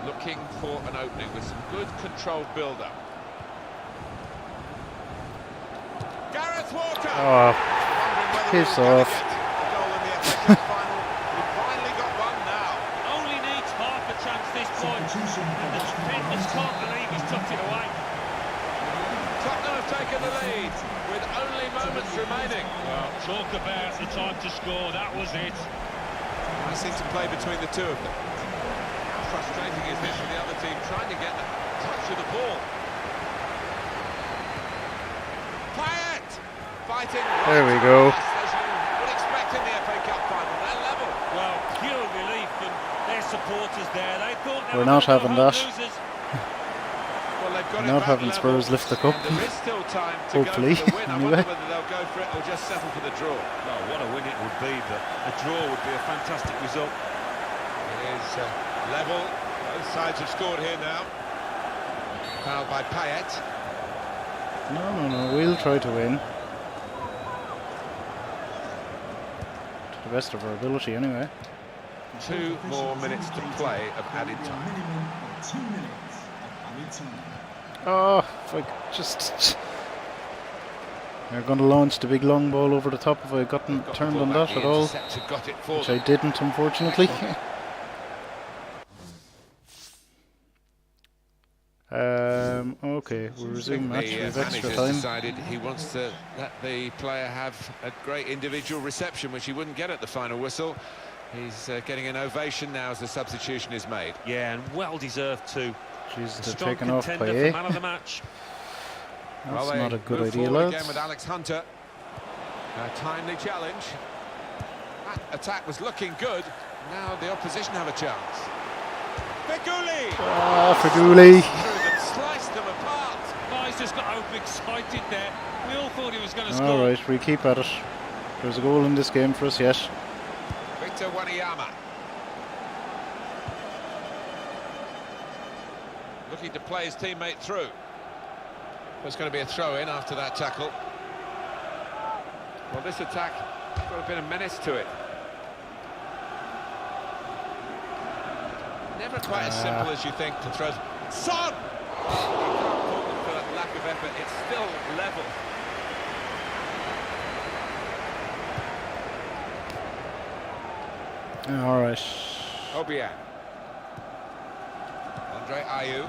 looking for an opening with some good controlled build-up. Gareth Walker. Oh, Wondering whether piss we were gonna off. get a goal in the FA Cup final. We finally got one now. Only needs half a chance this point. And the defenders can't believe he's tucked it away. Tottenham have taken the lead with only moments remaining. Well, talk about the time to score. That was it. Nice interplay between the two of them. How frustrating is this for the other team trying to get a touch of the ball? Payet fighting. There we go. As you would expect in the FA Cup final. They're level. Well, pure relief from their supporters there. They thought they We're were not gonna go having home that. losers. Well, they've got it Not back having level, Spurs lift the cup. and there is still time to Hopefully, go for the win. I anyway. wonder whether they'll go for it or just settle for the draw. Well, what a win it would be, but a draw would be a fantastic result. It is level. Both sides have scored here now. Fouled by Payet. No, we'll try to win. To the best of our ability, anyway. 2 more minutes to play of added time. Minimum of 2 minutes of added time. Oh, if I could just... They're going to launch the big long ball over the top if I gotten Got the turned ball on back, that the at all. interceptor got it for Which them. I didn't, unfortunately. Okay, we'll resume match The with extra manager's time. decided he wants to let the player have a great individual reception, which he wouldn't get at the final whistle. He's getting an ovation now as the substitution is made. Yeah, and well deserved too. Jesus, A they're strong taking off contender for Payet. man of the match. That's they not a good move idea, forward lads. again with Alex Hunter. A timely challenge. That attack was looking good. Now the opposition have a chance. Feghouli! Ah, Feghouli. Through them, sliced them apart. Oh, he's just got overexcited there. We all thought he was going to score. Alright, we keep at it. There's a goal in this game for us yet. Victor Wanyama. Looking to play his teammate through. There's going to be a throw-in after that tackle. Well, this attack got a bit of menace to it. Never quite as simple as you think to throw. Son! You can't fault them for that lack of effort. It's still level. Alright. Obiang. Andre Ayew.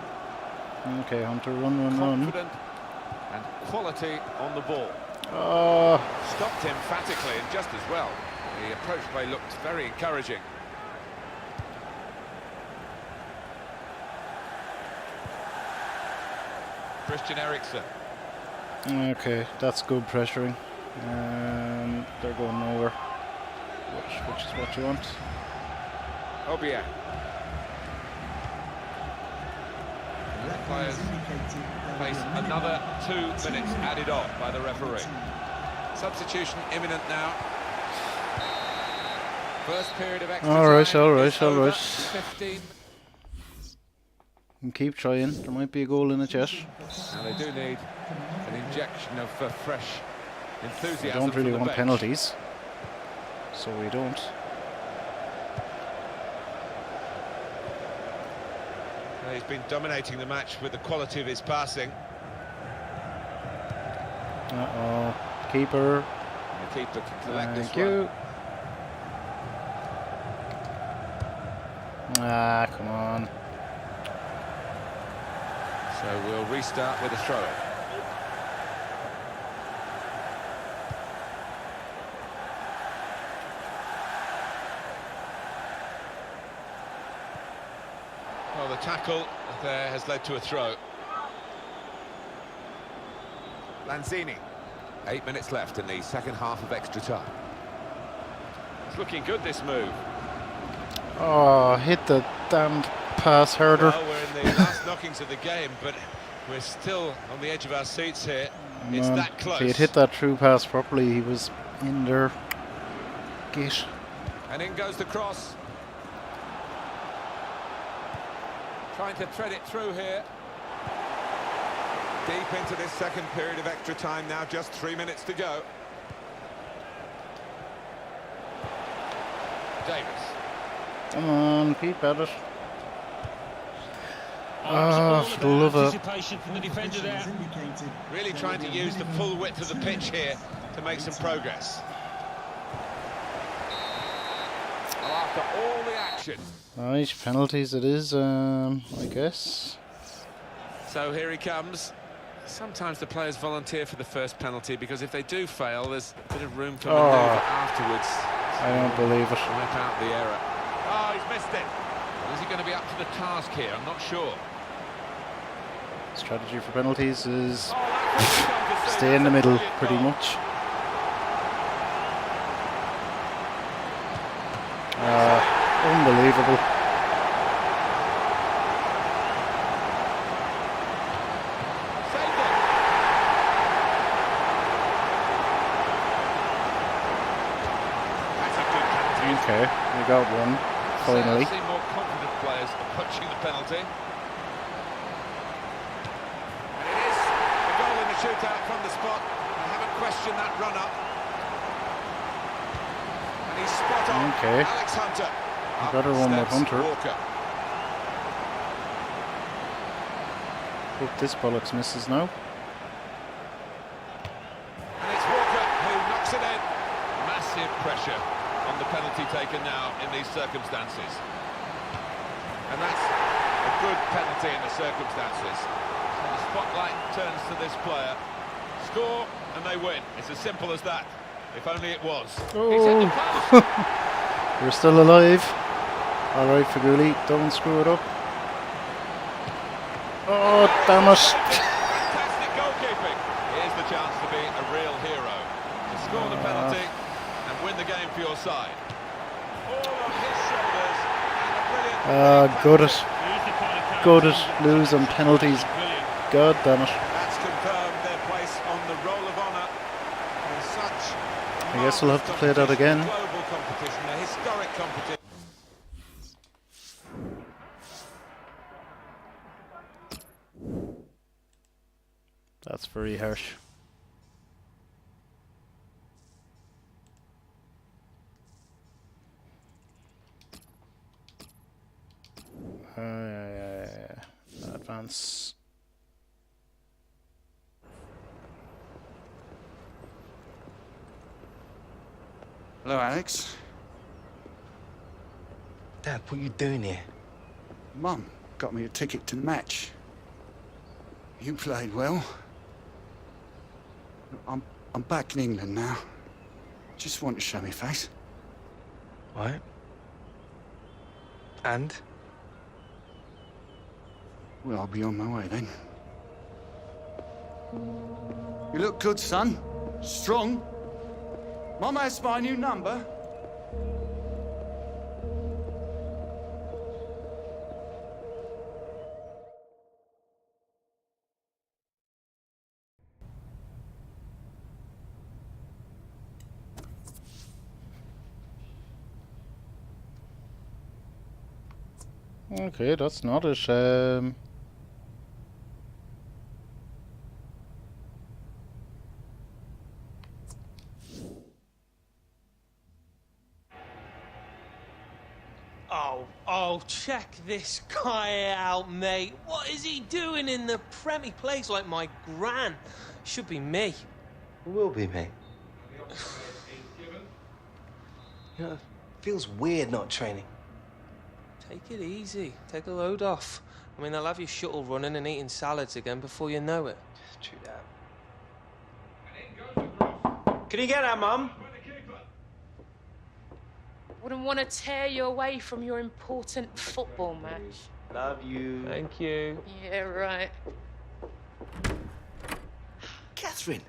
Okay, Hunter, run. Confident and quality on the ball. Oh, Stopped emphatically and just as well. The approach play looked very encouraging. Christian Eriksen. okay, that's good pressuring. They're going nowhere, which is what you want. Obiang. The players face another 2 minutes added on by the referee. Substitution imminent now. First period of extra All right, time all right, is all over. right. 15. And keep trying. There might be a goal in it yet. And they do need an injection of fresh We enthusiasm. don't really from the want bench. penalties, so we don't. He's been dominating the match with the quality of his passing. Uh-oh. Keeper. And the keeper can collect this Thank you. Ah, come on. So we'll restart with a throw. Well, the tackle there has led to a throw. Lanzini. 8 minutes left in the second half of extra time. It's looking good, this move. Oh, hit the damned pass harder. Well, we're in the last knockings of the game, but we're still on the edge of our seats here. It's that If close. he had hit that through pass properly, he was in there. Gate. And in goes the cross. Trying to thread it through here. Deep into this second period of extra time now, just 3 minutes to go. Davis. Come on, keep at it. Oh, for the love of... Anticipation from the defender there. Really trying to use the full width of the pitch here to make some progress. Well, after all the action. Right, penalties it is, I guess. So here he comes. Sometimes the players volunteer for the first penalty because if they do fail, there's a bit of room for manoeuvre afterwards. I don't believe it. Let out the error. Oh, he's missed it. Well, is he going to be up to the task here? I'm not sure. Strategy for penalties is stay in the middle, pretty much. Unbelievable. Okay, we got one, finally. See more confident players approaching the penalty. And it is a goal in the shootout from the spot. I haven't questioned that run-up. And he's spot on. Okay. Alex Hunter. Better one with Hunter. Walker. Hope this bollocks misses now. And it's Walker who knocks it in. Massive pressure on the penalty taken now in these circumstances. And that's a good penalty in the circumstances. So the spotlight turns to this player. Score and they win. It's as simple as that. If only it was. He's hit the post. We're still alive. Alright, Faguli, don't screw it up. Oh, damn it. Fantastic goalkeeping. Here's the chance to be a real hero. To score the penalty and win the game for your side. All on his shoulders and a brilliant... Good it. Good it. Lose on penalties. God damn it. That's confirmed their place on the roll of honour. In such I guess we'll have to play that again. global competition, a historic competition. That's very harsh. Advance. Hello, Alex. Dad, what are you doing here? Mum got me a ticket to match. You played well. I'm back in England now. Just want to show me face. Right. And? Well, I'll be on my way then. You look good, son. Strong. Mum has my new number. Okay, that's not it. Oh, check this guy out, mate. What is he doing in the Prem? He plays like my gran. Should be me. It will be me. You know, it feels weird not training. Take it easy. Take a load off. I mean, they'll have you shuttle running and eating salads again before you know it. True that. Can you get that, Mum? Wouldn't want to tear you away from your important football match. Love you. Thank you. Yeah, right. Catherine,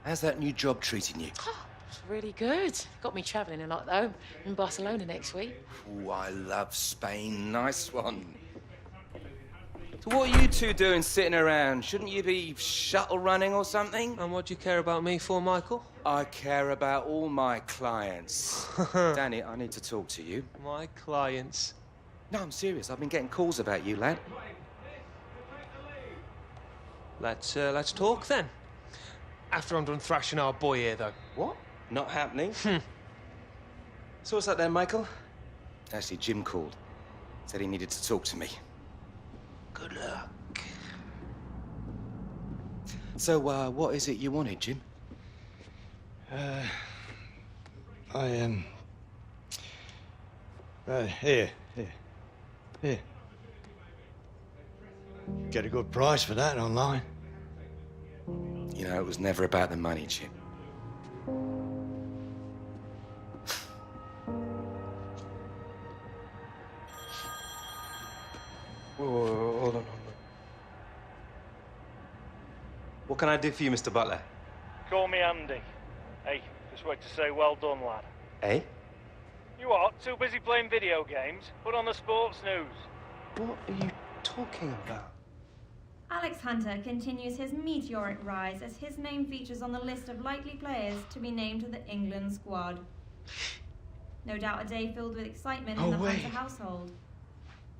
how's that new job treating you? Oh, it's really good. Got me travelling a lot, though. In Barcelona next week. Oh, I love Spain. Nice one. So what are you two doing sitting around? Shouldn't you be shuttle running or something? And what do you care about me for, Michael? I care about all my clients. Danny, I need to talk to you. My clients? No, I'm serious. I've been getting calls about you, lad. Let's talk then. After I'm done thrashing our boy here, though. What? Not happening? So what's up then, Michael? Actually, Jim called. Said he needed to talk to me. Good luck. So, what is it you wanted, Jim? Here. Get a good price for that online. You know, it was never about the money, Jim. Whoa, hold on. What can I do for you, Mr. Butler? Call me Andy. Hey, just wait to say well done, lad. Eh? You what? Too busy playing video games? Put on the sports news. What are you talking about? Alex Hunter continues his meteoric rise as his name features on the list of likely players to be named to the England squad. No doubt a day filled with excitement in the Hunter household.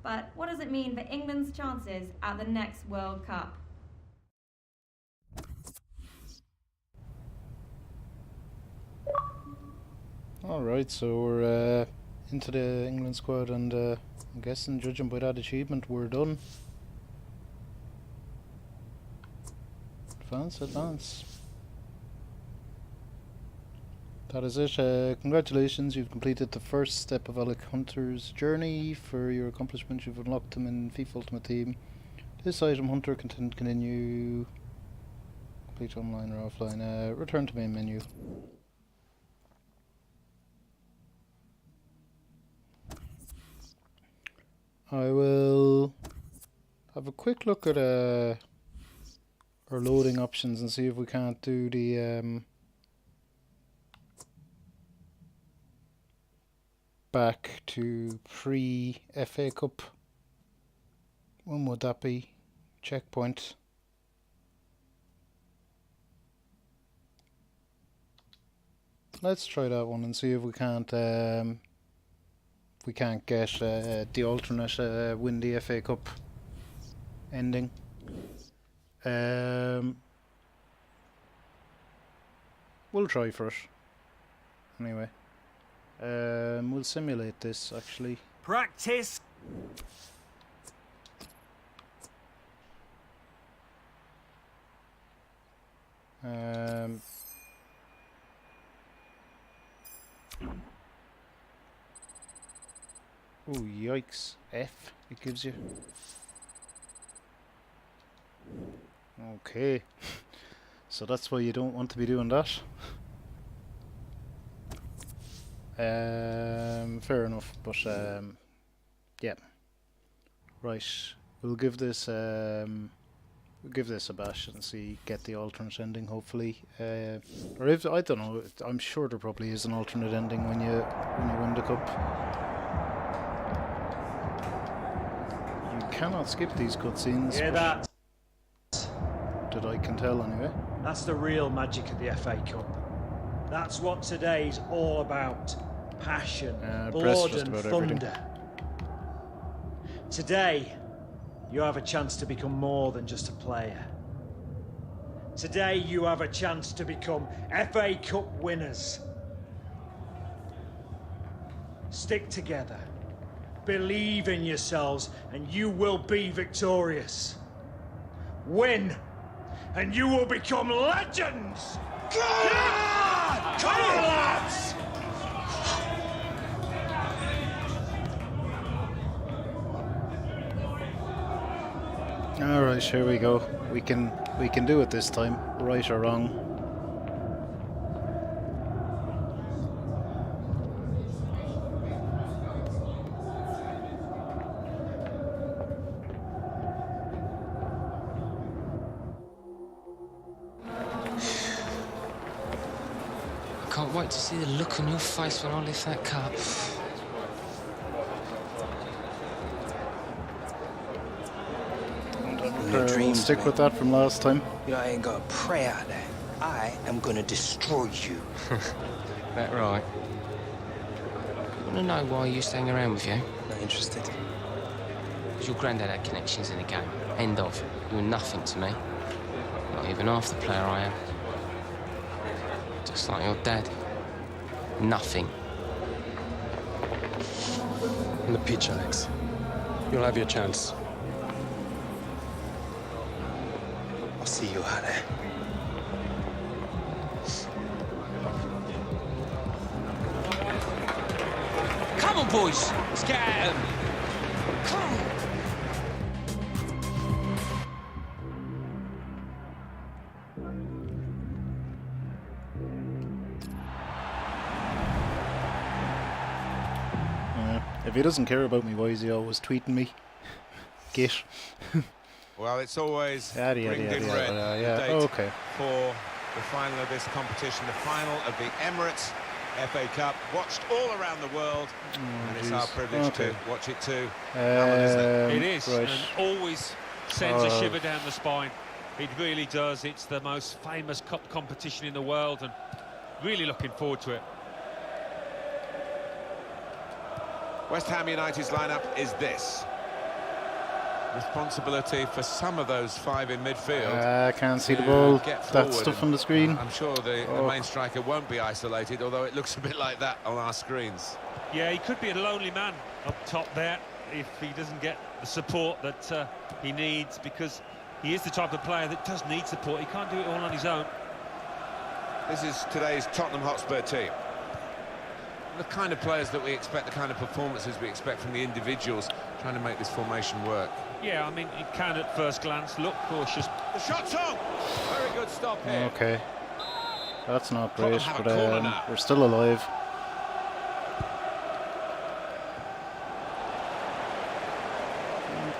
But what does it mean for England's chances at the next World Cup? Alright, so we're into the England squad, and I'm guessing, judging by that achievement, we're done. Advance. That is it. Congratulations, you've completed the first step of Alex Hunter's journey. For your accomplishments, you've unlocked him in FIFA Ultimate Team. This item, Hunter, can continue. Complete online or offline. Return to main menu. I will have a quick look at our loading options and see if we can't do the back to pre-FA Cup. When would that be? Checkpoint. Let's try that one and see if we can't get the alternate win the FA Cup ending. We'll try for it. Anyway, we'll simulate this actually. Practice. Oh, yikes. F it gives you. Okay. So that's why you don't want to be doing that. Fair enough, but yeah. Right. We'll give this a bash and see, get the alternate ending hopefully. Or if, I don't know, I'm sure there probably is an alternate ending when you win the cup. Cannot skip these cutscenes. Hear that? That I can tell anyway. That's the real magic of the FA Cup. That's what today's all about. Passion, blood and thunder. Everything. Today, you have a chance to become more than just a player. Today, you have a chance to become FA Cup winners. Stick together. Believe in yourselves and you will be victorious. Win and you will become legends! Come on, lads! Alright, here we go. We can do it this time, right or wrong. I can't wait to see the look on your face when I lift that cup. We'll stick with that from last time. You know, I ain't got a prayer out there. I am gonna destroy you. That right? I want to know why you staying around with you. Not interested. Because your granddad had connections in the game. End of. You were nothing to me. Not even half the player I am. Just like your dad. Nothing. On the pitch, Alex. You'll have your chance. see you out there. Come on, boys. Let's get at him. Come on. If he doesn't care about me, why is he always tweeting me? Git. Well, it's always Yada, yada, ringed in yada, red. yada, The yeah. date Okay. for the final of this competition, the final of the Emirates FA Cup, watched all around the world, and it's our jeez. privilege Okay. to watch it too. Alan, isn't it? It is, Right. and always sends a shiver down the spine. It really does. It's the most famous cup competition in the world, and really looking forward to it. West Ham United's lineup is this. Responsibility for some of those five in midfield. I can't see the to ball. get That forward, stuff and on the screen. I'm sure the main striker won't be isolated, although it looks a bit like that on our screens. Yeah, he could be a lonely man up top there if he doesn't get the support that he needs, because he is the type of player that does need support. He can't do it all on his own. This is today's Tottenham Hotspur team. The kind of players that we expect, the kind of performances we expect from the individuals trying to make this formation work. Yeah, I mean, it can at first glance look cautious. The shot's on! Very good stop here. Okay. That's not great, Tottenham have a but corner now. we're still alive.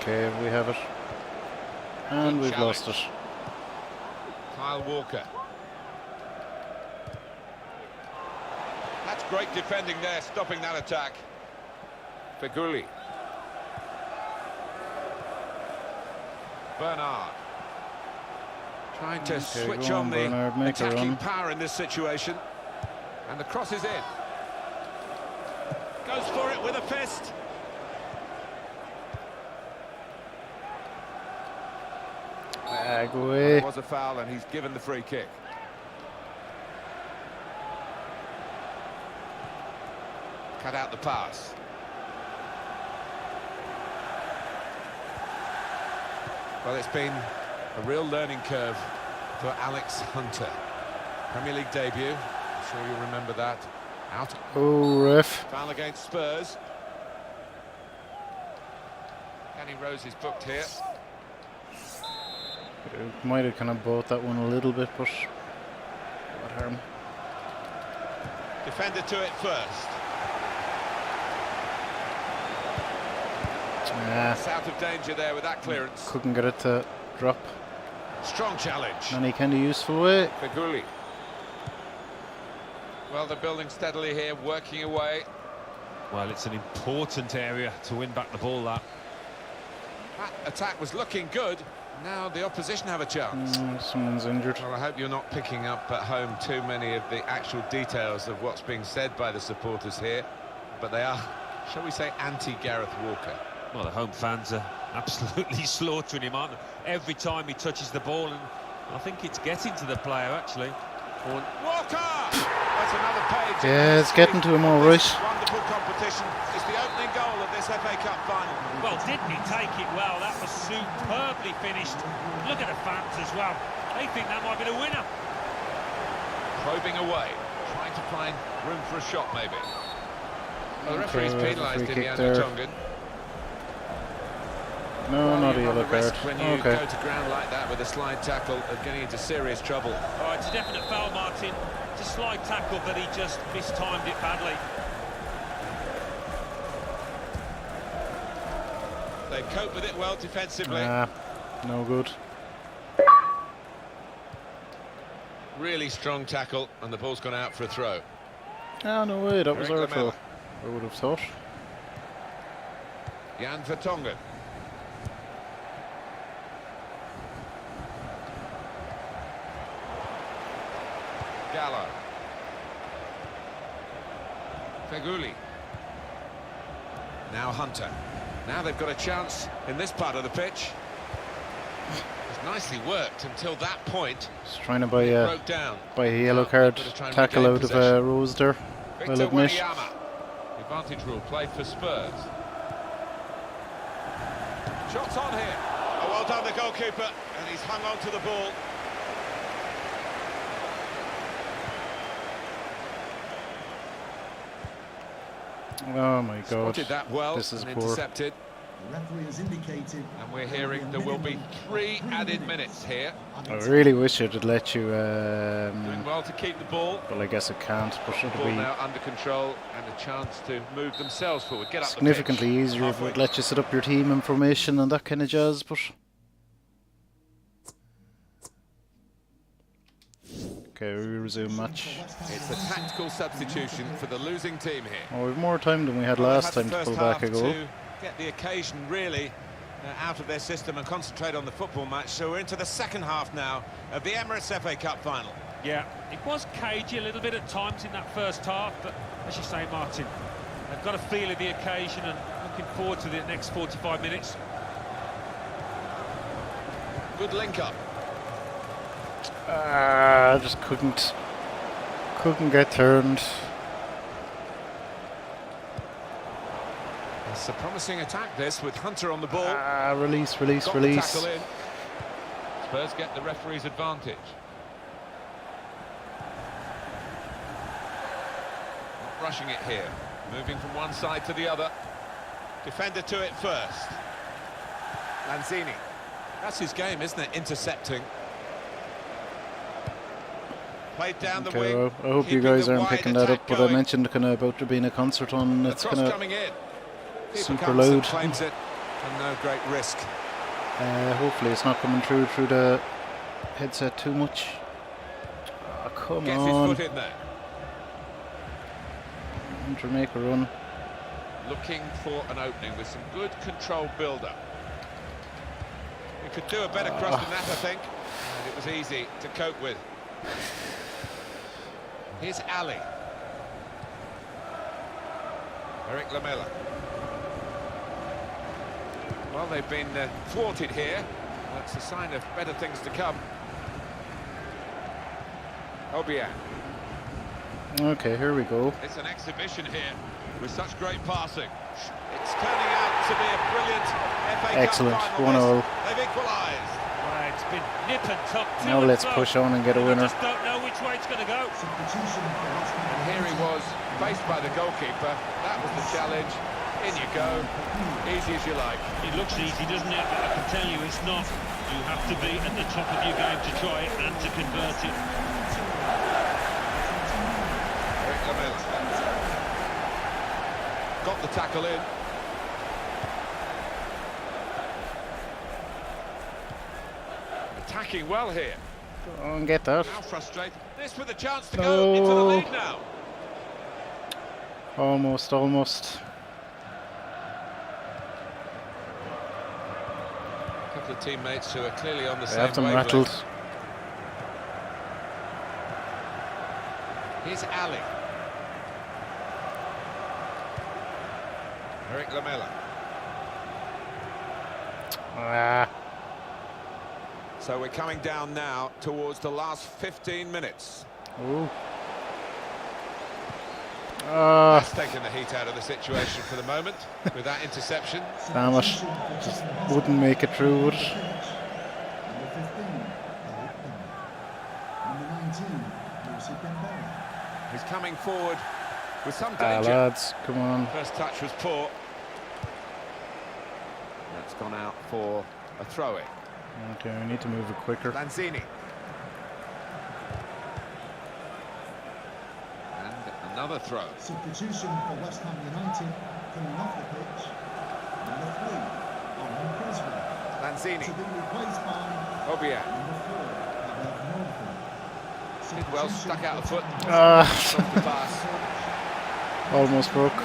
Okay, we have it. And we've lost it. Kyle Walker. That's great defending there, stopping that attack. Feghouli. Bernard. Trying to Okay, switch go on on, the Bernard, make a attacking run. power in this situation. And the cross is in. Goes for it with a fist. Go away. It was a foul and he's given the free kick. Cut out the pass. Well, it's been a real learning curve for Alex Hunter. Premier League debut, I'm sure you'll remember that. Out. Oh, ref. Foul against Spurs. Danny Rose is booked here. Might have kind of bought that one a little bit, but what harm? Defender to it first. It's out of danger there with that clearance. Couldn't get it to drop. Strong challenge. Any kind of useful way. Feghouli. Well, they're building steadily here, working away. Well, it's an important area to win back the ball, that. That attack was looking good. Now the opposition have a chance. Someone's injured. Well, I hope you're not picking up at home too many of the actual details of what's being said by the supporters here. But they are, shall we say, anti-Gareth Walker. Well, the home fans are absolutely slaughtering him, aren't they? Every time he touches the ball, and I think it's getting to the player, actually. Walker! That's another page. Yeah, it's getting to him all right. Wonderful competition. It's the opening goal of this FA Cup final. Well, didn't he take it well? That was superbly finished. Look at the fans as well. They think that might be the winner. Probing away, trying to find room for a shot, maybe. Well, the referee's penalised him, Jan Tongan. No, not a yellow card. When you go to ground like that with a slide tackle of getting into serious trouble. Oh, it's a definite foul, Martin. It's a slide tackle, but he just mistimed it badly. They cope with it well defensively. No good. Really strong tackle, and the ball's gone out for a throw. Oh, no way, that was our Eric throw. Lamela. I would have thought. Jan Vertonghen. Gallo. Feghouli. Now Hunter. Now they've got a chance in this part of the pitch. It's nicely worked until that point. Just trying to buy broke down. a yellow card tackle out of Rose there. Victor I'll admit. Wanyama. The advantage rule play for Spurs. Shots on here. Oh, well done the goalkeeper. And he's hung on to the ball. Oh my god. Spotted that well. This is and poor. intercepted. The referee has indicated. And we're hearing there will be 3 added minutes here. I really wish it would let you. Doing well to keep the ball. Well, I guess it can't. But it'll Ball be now under control and a chance to move themselves forward. Get up significantly the pitch. easier if it Halfway. would let you set up your team and formation and that kind of jazz. But okay, we resume match. It's a tactical substitution for the losing team here. Oh, we have more time than we had Well, last they've time had to the pull first back a half goal. to get the occasion really out of their system and concentrate on the football match. So we're into the second half now of the Emirates FA Cup final. Yeah, it was cagey a little bit at times in that first half, but as you say, Martin, they've got a feel of the occasion and looking forward to the next 45 minutes. Good link up. I just couldn't get turned. It's a promising attack this with Hunter on the ball. Release. Got the tackle in. Spurs get the referee's advantage. Not rushing it here. Moving from one side to the other. Defender to it first. Lanzini. That's his game, isn't it? Intercepting. Played down the Okay, wing. well, I hope you keeping guys the aren't wide picking that attack up, but I going. mentioned kind of about there being a concert on. The It's cross kind of coming in. Keeper super comes and loud. claims it, and no great risk. Hopefully it's not coming through the headset too much. Oh, come Gets on. his foot in there. Jamaica run. Looking for an opening with some good controlled build-up. He could do a better cross than that, I think. And it was easy to cope with. Here's Ali. Eric Lamela. Well, they've been thwarted here. That's a sign of better things to come. Obiang. Okay, here we go. It's an exhibition here with such great passing. It's turning out to be a brilliant FA Excellent. Cup final. 1-0. They've equalised. Well, it's been nip and tuck. Now let's push on and get a winner. I just don't know which way it's going to go. And here he was, faced by the goalkeeper. That was the challenge. In you go. Easy as you like. It looks easy, doesn't it? But I can tell you it's not. You have to be at the top of your game to try it and to convert it. Eric Lamela. Got the tackle in. Attacking well here. Go and get that. Now frustrated. This with a chance to No. go into the lead now. Almost. A couple of teammates who are clearly on the They same have them wavelength. rattled. Here's Ali. Eric Lamela. So we're coming down now towards the last 15 minutes. Ooh. That's taken the heat out of the situation for the moment with that interception. Damn it. Just wouldn't make it through, would it? Number 15, Number 19, Yusuf Dembele. He's coming forward with some danger. Lads, come on. First touch was poor. That's gone out for a throw-in. Okay, we need to move it quicker. Lanzini. And another throw. Substitution for West Ham United coming off the pitch. Number 3, Owen Creswell. Lanzini. To be replaced by Obiang. number 4, Abel Northern. Did well, stuck out the foot. Off the pass. Almost broke.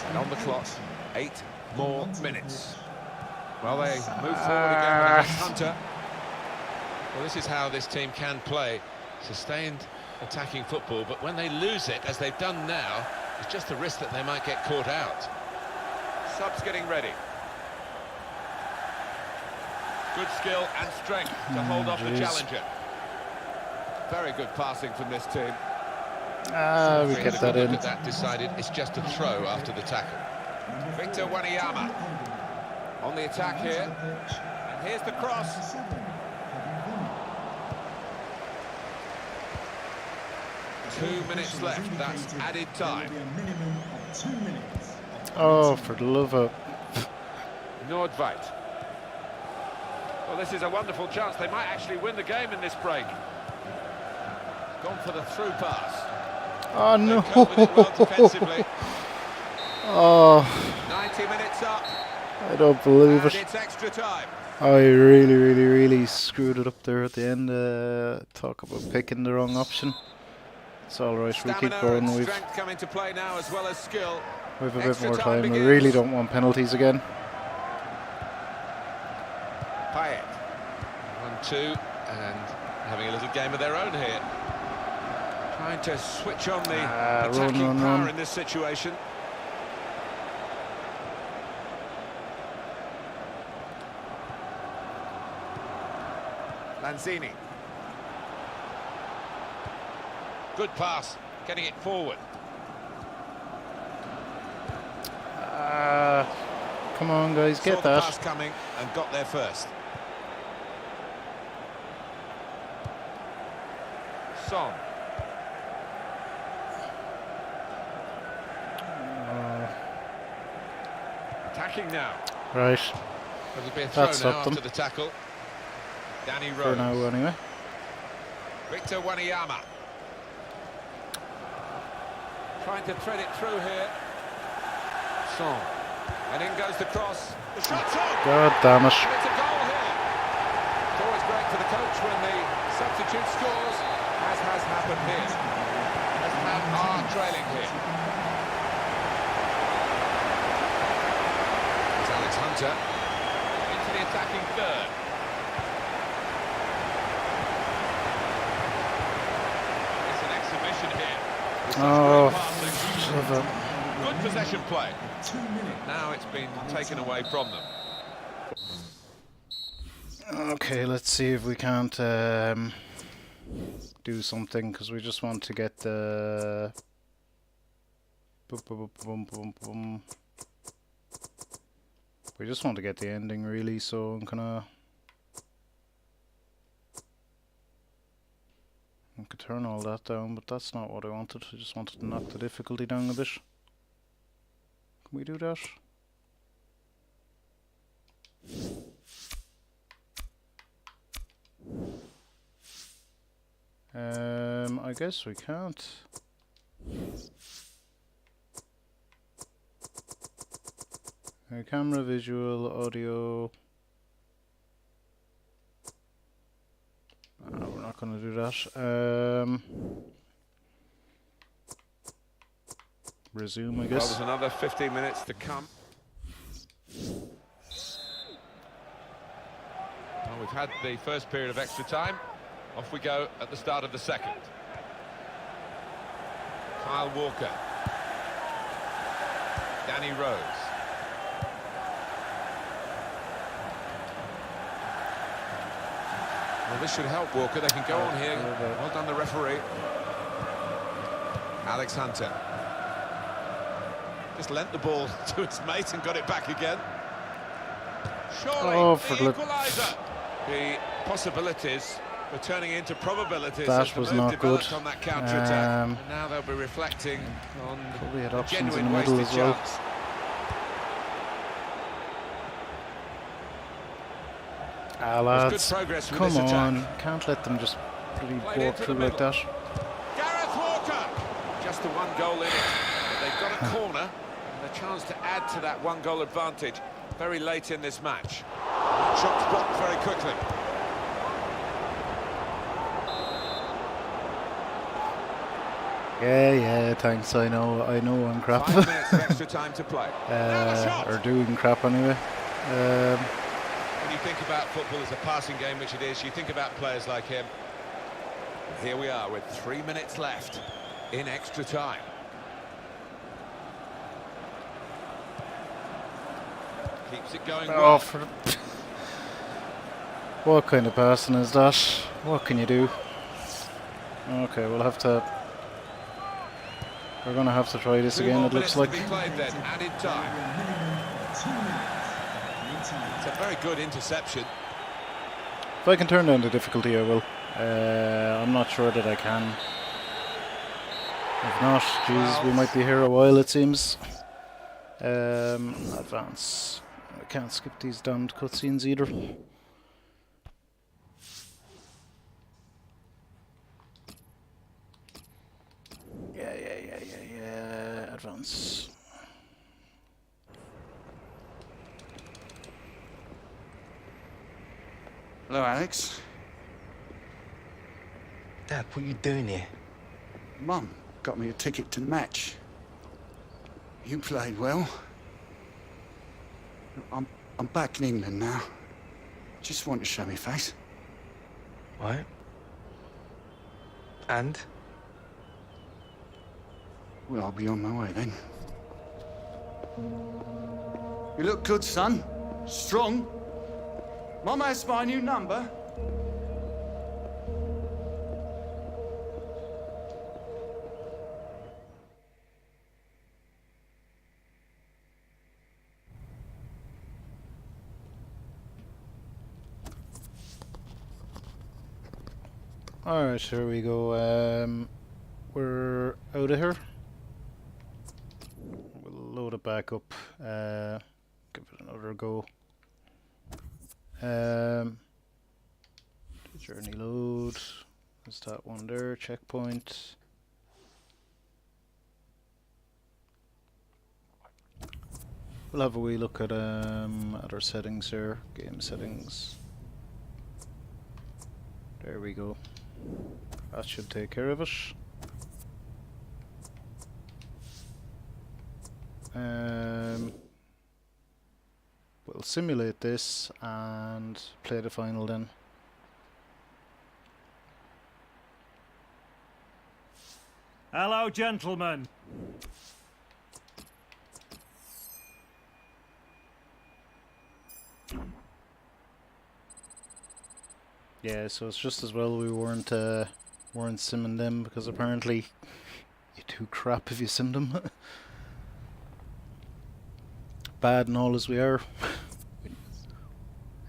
And on the clock, 8 more minutes. Well, they move forward again with Hunter. Well, this is how this team can play. Sustained attacking football, but when they lose it, as they've done now, it's just a risk that they might get caught out. Subs getting ready. Good skill and strength to hold off the challenger. Very good passing from this team. We get that in. Look at that, decided it's just a throw after the tackle. Victor Wanyama on the attack here. And here's the cross. 2 minutes left. That's added time. There will be a minimum of 2 minutes. Oh, for the love of... Nordveit. Well, this is a wonderful chance. They might actually win the game in this break. Gone for the through pass. Oh, no. They've covered it well defensively. Oh, 90 minutes up. I don't believe And it. it's extra time. I really screwed it up there at the end. Talk about picking the wrong option. It's alright, we keep Stamina going. and We've strength come into play now as well as skill. a bit Extra more time time. I begins. really don't want penalties again. Payet. 1-2 and having a little game of their own here. Trying to switch on the attacking power in this situation. Lanzini. Good pass, getting it forward. Come on, guys, Saw get the that. pass coming and got there first. Son. Attacking now. Right. There'll be a throw That now stopped after them. the tackle. Danny For Rose. now, anyway. Victor Wanyama. Trying to thread it through here. Son. And in goes the cross. The shot's on. God damn it. And it's a goal here. It's always great for the coach when the substitute scores, as has happened here. West Ham are trailing here. It's Alex Hunter into the attacking third. It's an exhibition here. With such Oh, great passing. Good possession play. 2 minutes. Now it's been taken away from them. Okay, let's see if we can't do something, because we just want to get the... We just want to get the ending, really, so I'm gonna... I could turn all that down, but that's not what I wanted. I just wanted to knock the difficulty down a bit. Can we do that? I guess we can't. Camera, visual, audio. We're not going to do that. Resume, I Well, guess. there's another 15 minutes to come. Well, we've had the first period of extra time. Off we go at the start of the second. Kyle Walker. Danny Rose. Well, this should help Walker. They can go on here. Well done, the referee. Alex Hunter. Just lent the ball to his mate and got it back again. Surely, the equaliser. The possibilities were turning into probabilities. That was not good. On that counter-attack. And now they'll be reflecting on Probably had the options in genuine the middle wasted as well. chance. Lads, good progress with come this attack. on. Can't let them just really Played walk into the through like middle. that. Gareth Walker! Just the one goal in it. But they've got a corner and a chance to add to that one-goal advantage very late in this match. That shot's blocked very quickly. Yeah, thanks. I know I'm crap. 5 minutes of extra time to play. Or doing crap anyway. When you think about football as a passing game, which it is, you think about players like him. And here we are with 3 minutes left in extra time. Keeps it going well. What kind of passing is that? What can you do? Okay, we'll have to... We're going to have to try this again, it looks like. To be played then, added time. It's a very good interception. If I can turn down the difficulty, I will. I'm not sure that I can. If not, geez, we might be here a while, it seems. Advance. I can't skip these damned cutscenes either. Yeah. Advance. Hello, Alex. Dad, what are you doing here? Mum got me a ticket to the match. You played well. I'm back in England now. Just want to show me face. Right. And? Well, I'll be on my way then. You look good, son. Strong. Mum asked my new number. Alright, here we go. We're out of here. We'll load it back up. Give it another go. Journey load. There's that one there. Checkpoint. We'll have a wee look at our settings here. Game settings. There we go. That should take care of it. We'll simulate this and play the final then. Hello, gentlemen. Yeah, so it's just as well we weren't simming them, because apparently you do crap if you sim them. Bad and all as we are,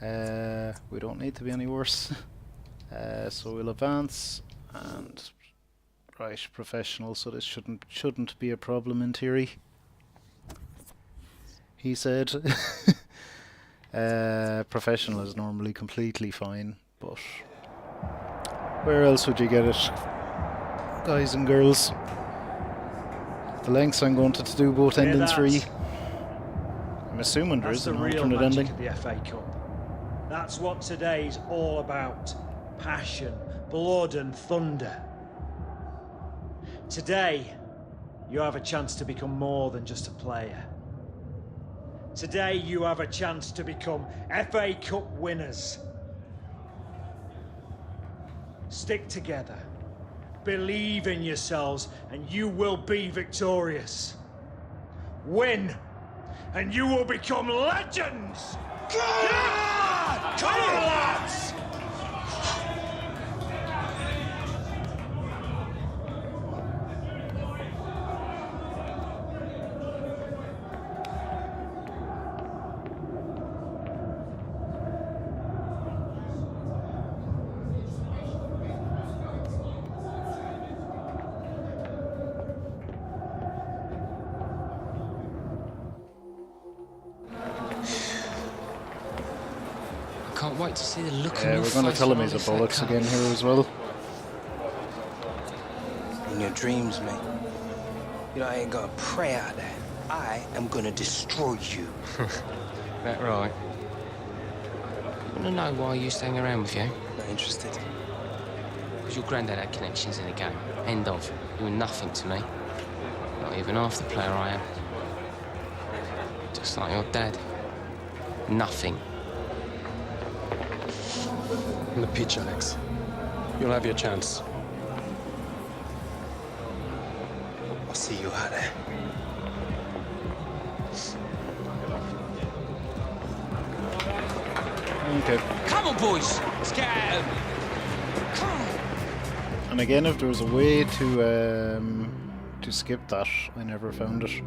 we don't need to be any worse. So we'll advance and right, professional. So this shouldn't be a problem in theory. He said. Professional is normally completely fine, but where else would you get it, guys and girls? The lengths I'm going to do both endings free. I'm assuming there is an alternate ending. Of the FA Cup. That's what today's all about. Passion, blood and thunder. Today, you have a chance to become more than just a player. Today, you have a chance to become FA Cup winners. Stick together. Believe in yourselves, and you will be victorious. Win, and you will become legends! Come on, lads! I can't wait to see the look on Yeah, your we're going to face tell him when he's a I lift bollocks that again here as well. In your dreams, mate. You know, I ain't gonna pray out there. I am gonna destroy you. That right? You want to know why I used to hang around with you? Not interested. Because your granddad had connections in the game. End of. You were nothing to me. Not even half the player I am. Just like your dad. Nothing. On the pitch, Alex. You'll have your chance. I'll see you out there. Okay. Come on, boys. Let's get at him. And again, if there was a way to skip that, I never found it.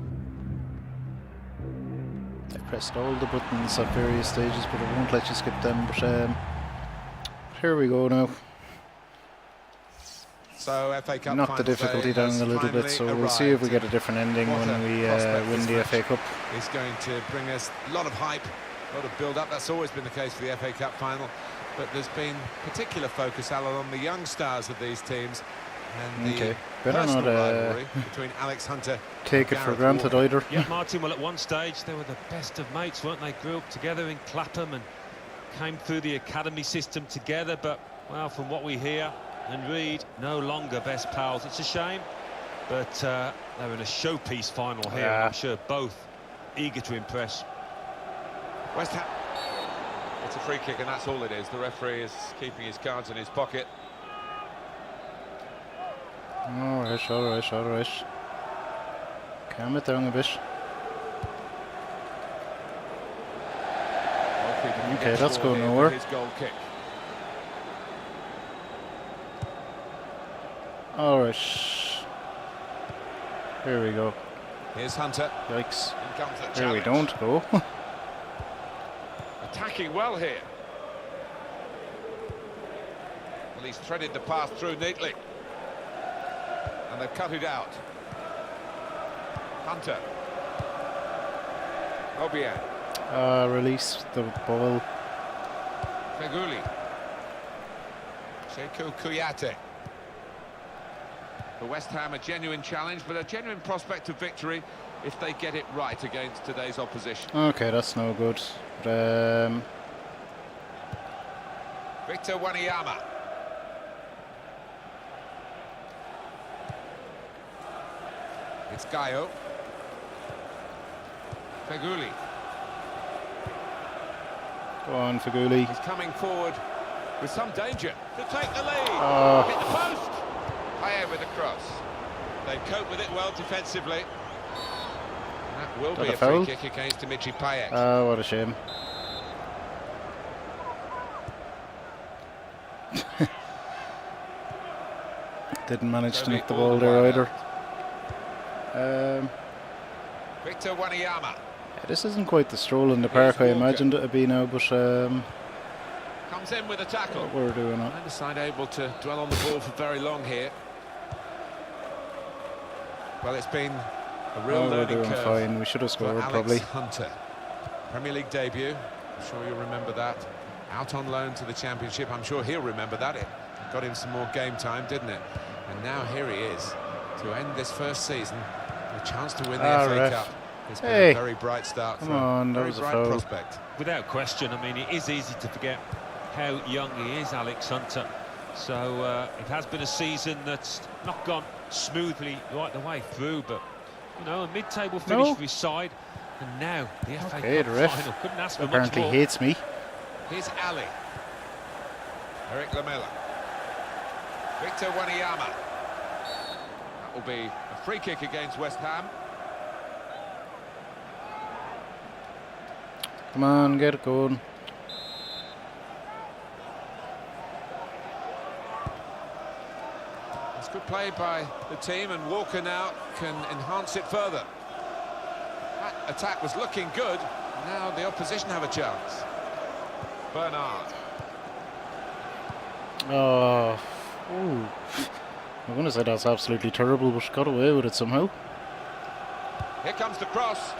I pressed all the buttons at various stages, but it won't let you skip them. But here we go now. So FA Cup knocked the final difficulty day down has a little bit, finally so we'll see if we get a different ending What when a we prospect win this the match FA Cup. is going to bring us a lot of hype, a lot of build-up. That's always been the case for the FA Cup final. But there's been particular focus, Alan, on the young stars of these teams. And the better personal not rivalry between Alex Hunter take and it for Gareth granted Walker. either. Yeah, Martin, well, at one stage, they were the best of mates, weren't they? Grew up together in Clapham and came through the academy system together. But, well, from what we hear and read, no longer best pals. It's a shame, but they're in a showpiece final here, and I'm sure both eager to impress. West Ham. It's a free kick, and that's all it is. The referee is keeping his cards in his pocket. Alright, alright. Calm it down a bit. Okay, that's going nowhere. His goal kick. Alright. Here we go. Here's Hunter. Yikes. In comes the Here we challenge. don't go. Attacking well here. Well, he's threaded the path through neatly. And they've cut it out. Hunter. Obiang. Release the ball. Feghouli. Sekou Kouyaté. For West Ham, a genuine challenge, but a genuine prospect of victory if they get it right against today's opposition. Okay, that's no good. But, Victor Wanyama. It's Gaio. Feghouli. go on, Feghouli. He's coming forward with some danger to take the lead. Oh. Hit the post. Higher with the cross. They cope with it well defensively. That will Got be a a foul? free kick against Dimitri Payet. Oh, what a shame. Didn't manage to nick the ball there either. Victor Wanyama. Yeah, this isn't quite the stroll in the park I imagined it would be now, but Comes in with a tackle. we're doing it. Neither side able to dwell on the ball for very long here. Well, it's been a real We're learning doing curve fine. We should have for scored Alex probably. Hunter. Premier League debut. I'm sure you'll remember that. Out on loan to the Championship. I'm sure he'll remember that. It got him some more game time, didn't it? And now here he is to end this first season with a chance to win the FA ref. Cup. It's been Hey. a very bright start Come for on, a that very was a bright foul. prospect. Without question, I mean, it is easy to forget how young he is, Alex Hunter. So it has been a season that's not gone smoothly right the way through, but, you know, a mid-table finish No. for his side. And now the FA Okay, Cup the ref final. Couldn't ask for much apparently more. hates me. Here's Ali. Eric Lamela. Victor Wanyama. That will be a free kick against West Ham. Come on, get it going. It's good play by the team, and Walker now can enhance it further. That attack was looking good. Now the opposition have a chance. Bernard. Oh, ooh. I'm going to say that's absolutely terrible, but got away with it somehow. Here comes the cross.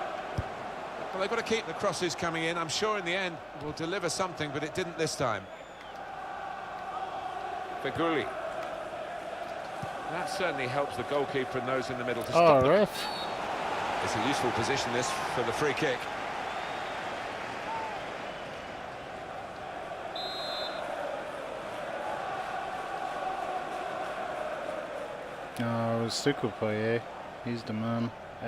Well, they've got to keep the crosses coming in. I'm sure in the end will deliver something, but it didn't this time. Feghouli. That certainly helps the goalkeeper and those in the middle to stop them. Ref. It's a useful position, this, for the free kick. No, we'll stick with Payet. He's the man. He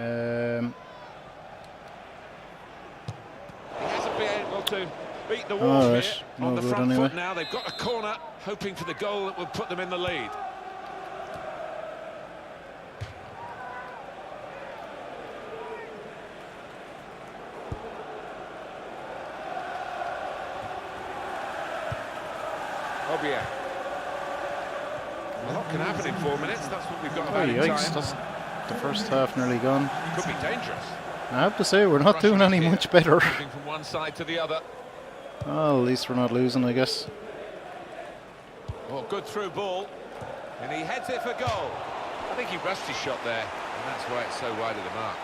hasn't been able to beat the wall Alright, here no on the good front anyway. foot now. They've got a corner, hoping for the goal that will put them in the lead. Obiang. A lot can happen in 4 minutes. That's what we've got Oh, about in yikes. time. That's the first half nearly gone. Could be dangerous. I have to say, we're not doing any much better. Moving from one side to the other. Well, at least we're not losing, I guess. Oh, good through ball. And he heads it for goal. I think he rushed his shot there, and that's why it's so wide of the mark.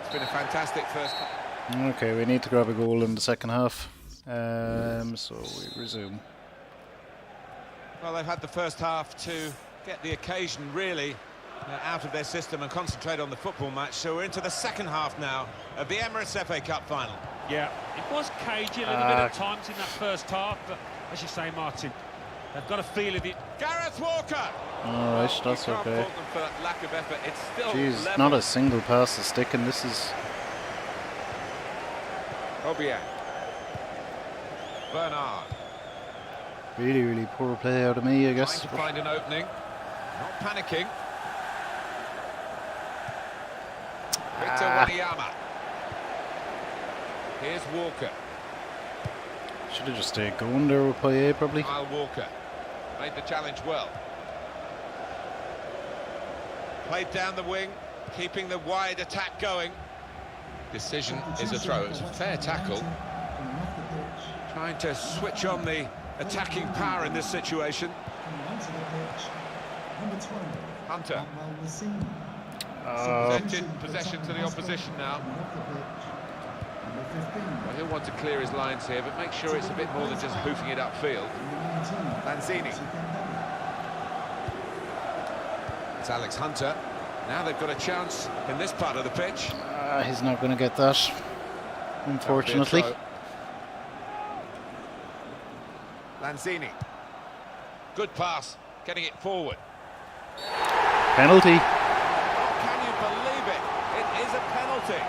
It's been a fantastic first half. Okay, we need to grab a goal in the second half. So we resume. Well, they've had the first half to get the occasion really out of their system and concentrate on the football match. So we're into the second half now of the Emirates FA Cup final. Yeah, it was cagey a little bit at times in that first half, but as you say, Martin, they've got a feel of it. Gareth Walker! Alright, that's you can't okay. fault them for that lack of effort. It's still Jeez, level. not a single pass is sticking. This is... Obiang. Bernard. really, really poor play out of me, I guess. Trying to find an opening. Not panicking. Victor Wanyama. Here's Walker. Should have just stayed going there with Payet, probably. Kyle Walker made the challenge well. Played down the wing, keeping the wide attack going. Decision is a throw. It's a fair tackle. Trying to switch on the attacking power in this situation. Hunter. Presented possession to the opposition now. Well, he'll want to clear his lines here, but make sure it's a bit more than just hoofing it upfield. Lanzini. It's Alex Hunter. Now they've got a chance in this part of the pitch. He's not going to get that, unfortunately. Lanzini. Good pass, getting it forward. Penalty. Oh, can you believe it? It is a penalty.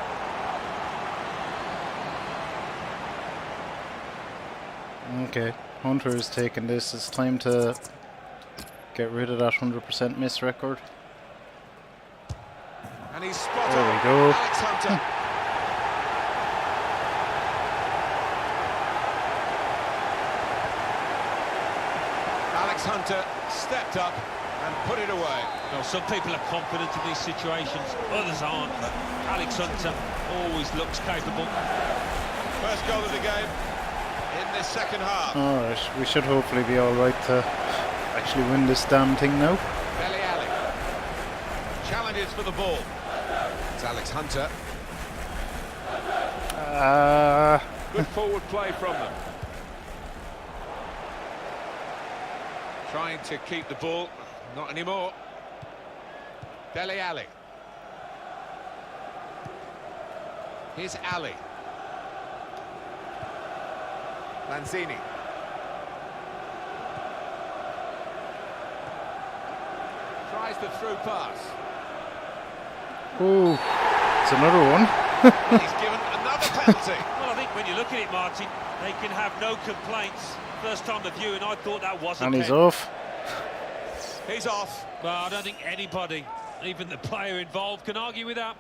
Okay, Hunter is taking this. It's time to get rid of that 100% miss record. And he's spot There on. we go. Alex Hunter. Alex Hunter stepped up and put it away. Well, some people are confident in these situations, others aren't, but Alex Hunter always looks capable. First goal of the game in this second half. Alright, we should hopefully be alright to actually win this damn thing now. Dele Alli challenges for the ball. It's Alex Hunter. Good forward play from them. Trying to keep the ball, not anymore. Dele Alli. Here's Ali. Lanzini. Tries the through pass. Ooh, it's another one. He's given another penalty. Well, I think when you look at it, Martin, they can have no complaints. First time the viewing, I thought that was a And he's pen. off. He's off. Well, I don't think anybody, even the player involved, can argue with that.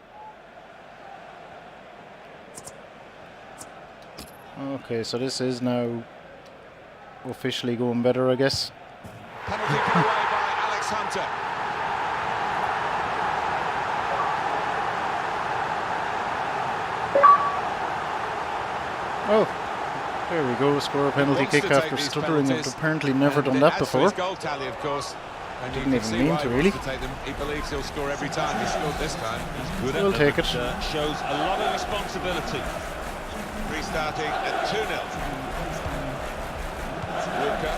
Okay, so this is now officially going better, I guess. Penalty put away by Alex Hunter. Oh, there we go. Score a penalty Wants to kick take after these stuttering. I've penalties, apparently never and done it that adds to before. his goal tally, of course. And you Didn't can even see mean why to, he really. wants to take them. He believes he'll score every time. He scored this time. He's good at We'll them. take it. Shows a lot of responsibility. Restarting at 2-0. Walker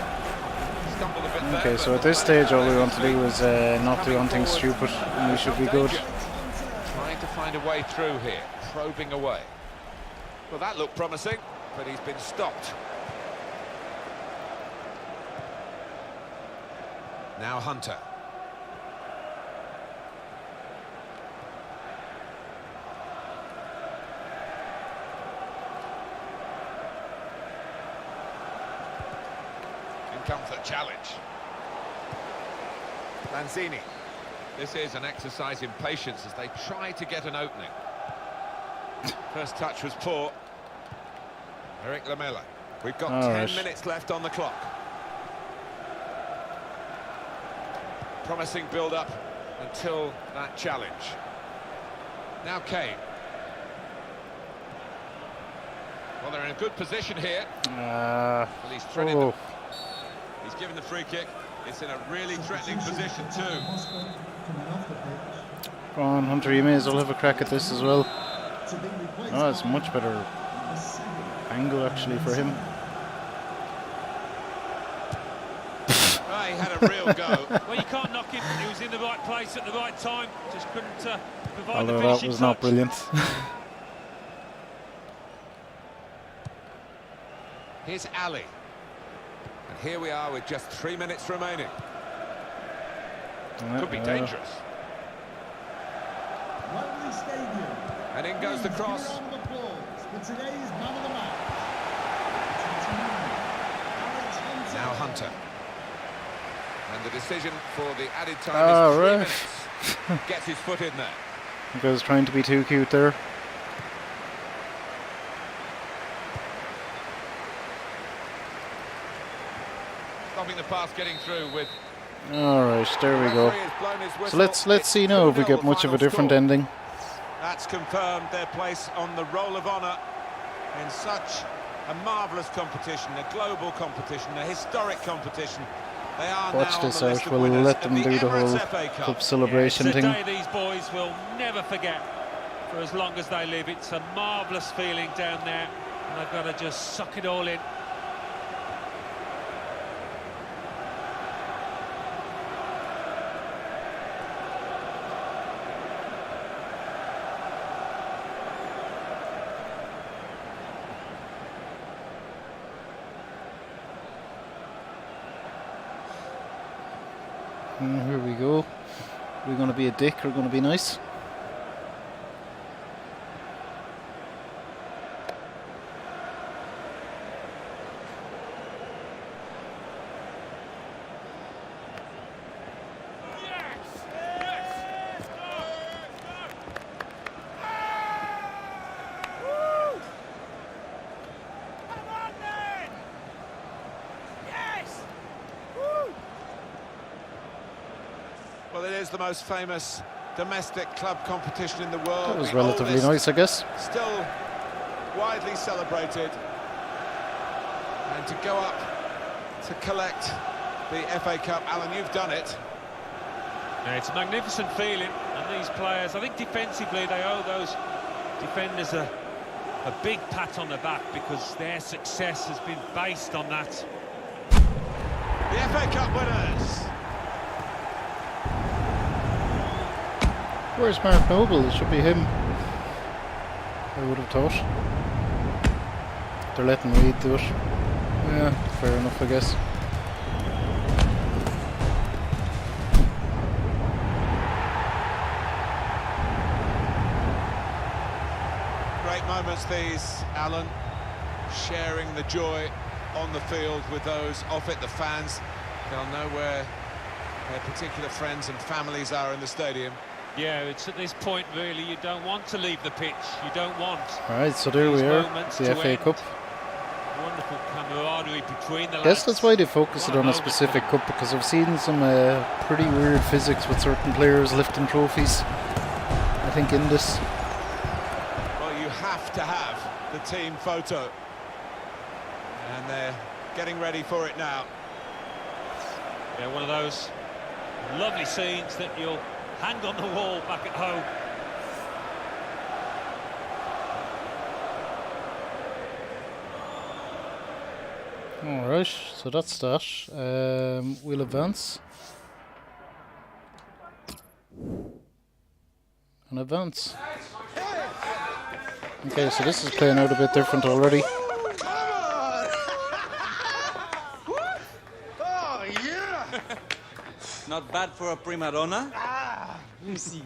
stumbled a bit there, Okay, but so at this stage all we want to do is not do anything stupid and we should be good. Trying to find a way through here, probing away. Well, that looked promising, but he's been stopped. Now Hunter. In comes the challenge. Lanzini. This is an exercise in patience as they try to get an opening. First touch was poor. Eric Lamela. We've got 10 minutes left on the clock. Promising build-up until that challenge. Now Kane. Well, they're in a good position here. Well, he's he's given the free kick. It's in a really threatening position too. Go on, Hunter, you may as well have a crack at this as well. Oh, it's a much better angle actually for him. Oh, he had a real go. Well, you can't knock him. He was in the right place at the right time. Just couldn't provide Although the finishing that was touch. not brilliant. Here's Ali. And here we are with just 3 minutes remaining. Could be dangerous. Wembley Stadium. And in goes the cross. Round of applause for today's man of the match. Now Hunter. And the decision for the added time Oh, is 3 right. minutes. Gets his foot in there. I think I was trying to be too cute there. Stopping the pass getting through with... Alright, there we go. So let's see now if we get much of a different ending. That's confirmed their place on the Roll of Honour in such a marvellous competition, a global competition, a historic competition. They are Watch now this on the list out, of we'll winners let them of the do the whole Emirates FA Cup. cup celebration It's a thing. day these boys will never forget for as long as they live. It's a marvellous feeling down there, and they've got to just suck it all in. Here we go. Are we going to be a dick or going to be nice? Well, it is the most famous domestic club competition in the world. That was the relatively oldest, nice, I guess. Still widely celebrated. And to go up to collect the FA Cup, Alan, you've done it. Yeah, it's a magnificent feeling, and these players, I think defensively they owe those defenders a big pat on the back, because their success has been based on that. The FA Cup winners. Where's Mark Noble? It should be him. I would have thought. They're letting Reid do it. Yeah, fair enough, I guess. Great moments these, Alan. Sharing the joy on the field with those off it, the fans. They'll know where their particular friends and families are in the stadium. Yeah, it's at this point really you don't want to leave the pitch. You don't want. Alright, so there we are, the FA Cup. Wonderful camaraderie between the lads. I guess that's why they focus it on a specific cup, because I've seen some pretty weird physics with certain players lifting trophies, I think, in this. Well, you have to have the team photo. And they're getting ready for it now. Yeah, one of those lovely scenes that you'll hang on the wall back at home. Alright, so that's that. We'll advance. And advance. Okay, so this is playing out a bit different already. Oh, yeah! Not bad for a prima donna. Let me see.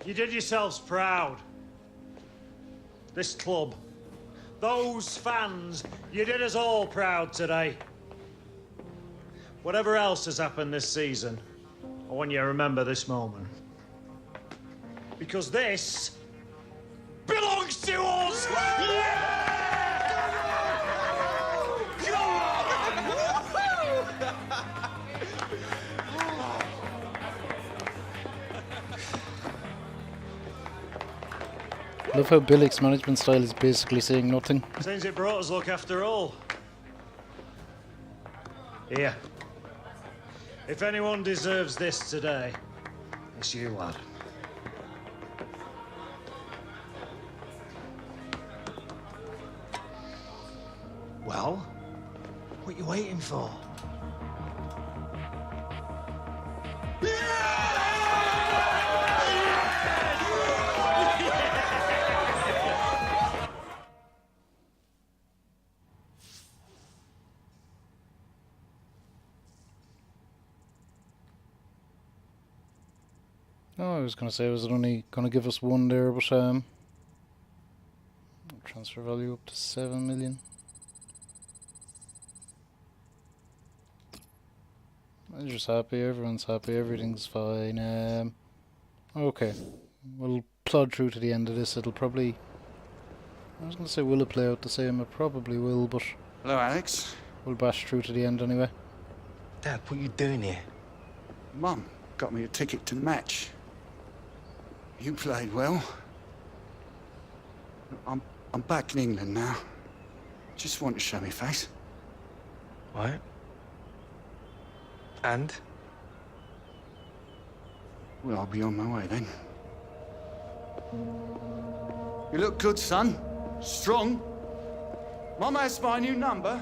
You did yourselves proud. This club, those fans, you did us all proud today. Whatever else has happened this season, I want you to remember this moment. Because this belongs to us! love how Billick's management style is basically saying nothing. Seems it brought us luck after all. Here. If anyone deserves this today, it's you, lad. Well, what you waiting for? Oh, I was going to say, was it only going to give us one there, but transfer value up to 7 million. I'm just happy, everyone's happy, everything's fine. Okay, we'll plod through to the end of this. It'll probably, I was going to say, will it play out the same? It probably will, but Hello, Alex. we'll bash through to the end anyway. Dad, what are you doing here? Mum got me a ticket to the match. You played well. I'm back in England now. Just want to show me face. Right. And? Well, I'll be on my way then. You look good, son. Strong. Mum asked my new number.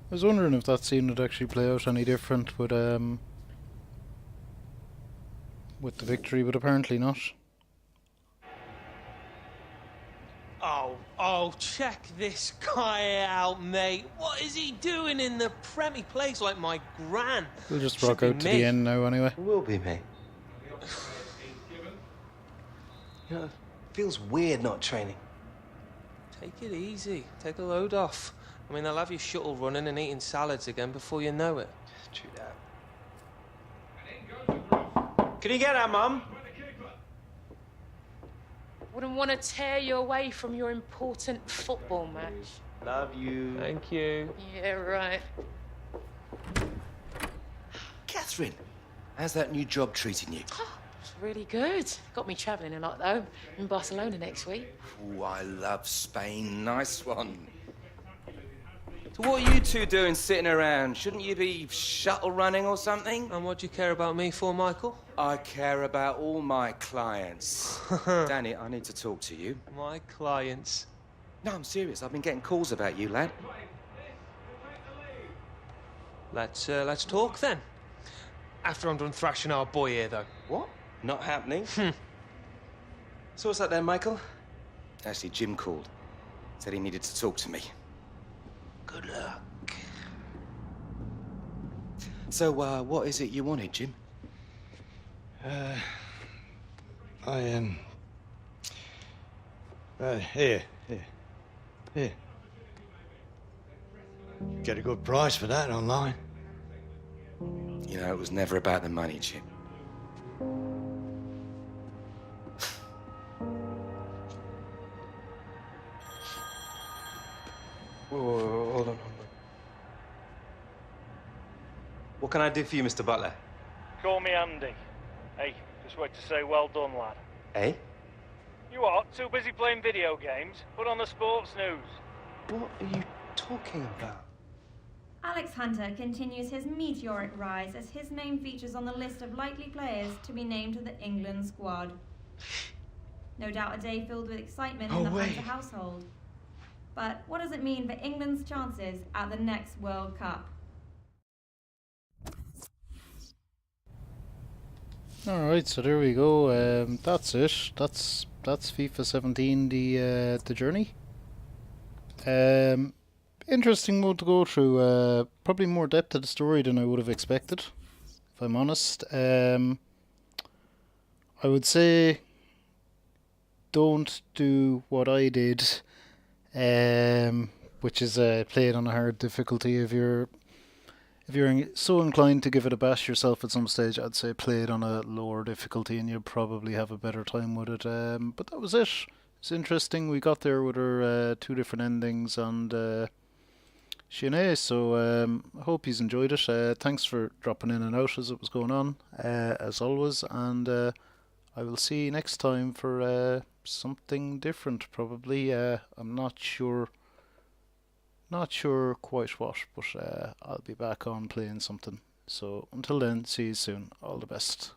I was wondering if that scene would actually play out any different with the victory, but apparently not. Oh, check this guy out, mate. What is he doing in the Prem? He plays like my gran. We'll just rock out to the end now anyway. It will be me. You know, it feels weird not training. Take it easy. Take a load off. I mean, I'll have you shuttle running and eating salads again before you know it. True that. Can you get that, Mum? Wouldn't want to tear you away from your important football match. Love you. Thank you. Yeah, right. Catherine, how's that new job treating you? It's really good. Got me travelling a lot, though. In Barcelona next week. Oh, I love Spain. Nice one. So what are you two doing sitting around? Shouldn't you be shuttle running or something? And what do you care about me for, Michael? I care about all my clients. Danny, I need to talk to you. My clients? No, I'm serious. I've been getting calls about you, lad. Let's talk then. After I'm done thrashing our boy here, though. What? Not happening? So what's that then, Michael? Actually, Jim called. Said he needed to talk to me. Good luck. So, what is it you wanted, Jim? Here. Get a good price for that online. You know, it was never about the money, Jim. Whoa, hold on. What can I do for you, Mr. Butler? Call me Andy. Hey, just wait to say well done, lad. Eh? You what? Too busy playing video games? Put on the sports news. What are you talking about? Alex Hunter continues his meteoric rise as his name features on the list of likely players to be named to the England squad. No doubt a day filled with excitement in the Hunter household. But what does it mean for England's chances at the next World Cup? Alright, so there we go. That's it. That's FIFA 17, the journey. Interesting mode to go through. Probably more depth to the story than I would have expected, if I'm honest. I would say don't do what I did, which is play it on a hard difficulty. If you're so inclined to give it a bash yourself at some stage, I'd say play it on a lower difficulty and you'll probably have a better time with it. But that was it. It's interesting. We got there with our two different endings, and Sinead, so I hope you've enjoyed it. Thanks for dropping in and out as it was going on, as always, and I will see you next time for something different, probably. I'm not sure quite what, but I'll be back on playing something. So until then, see you soon. All the best.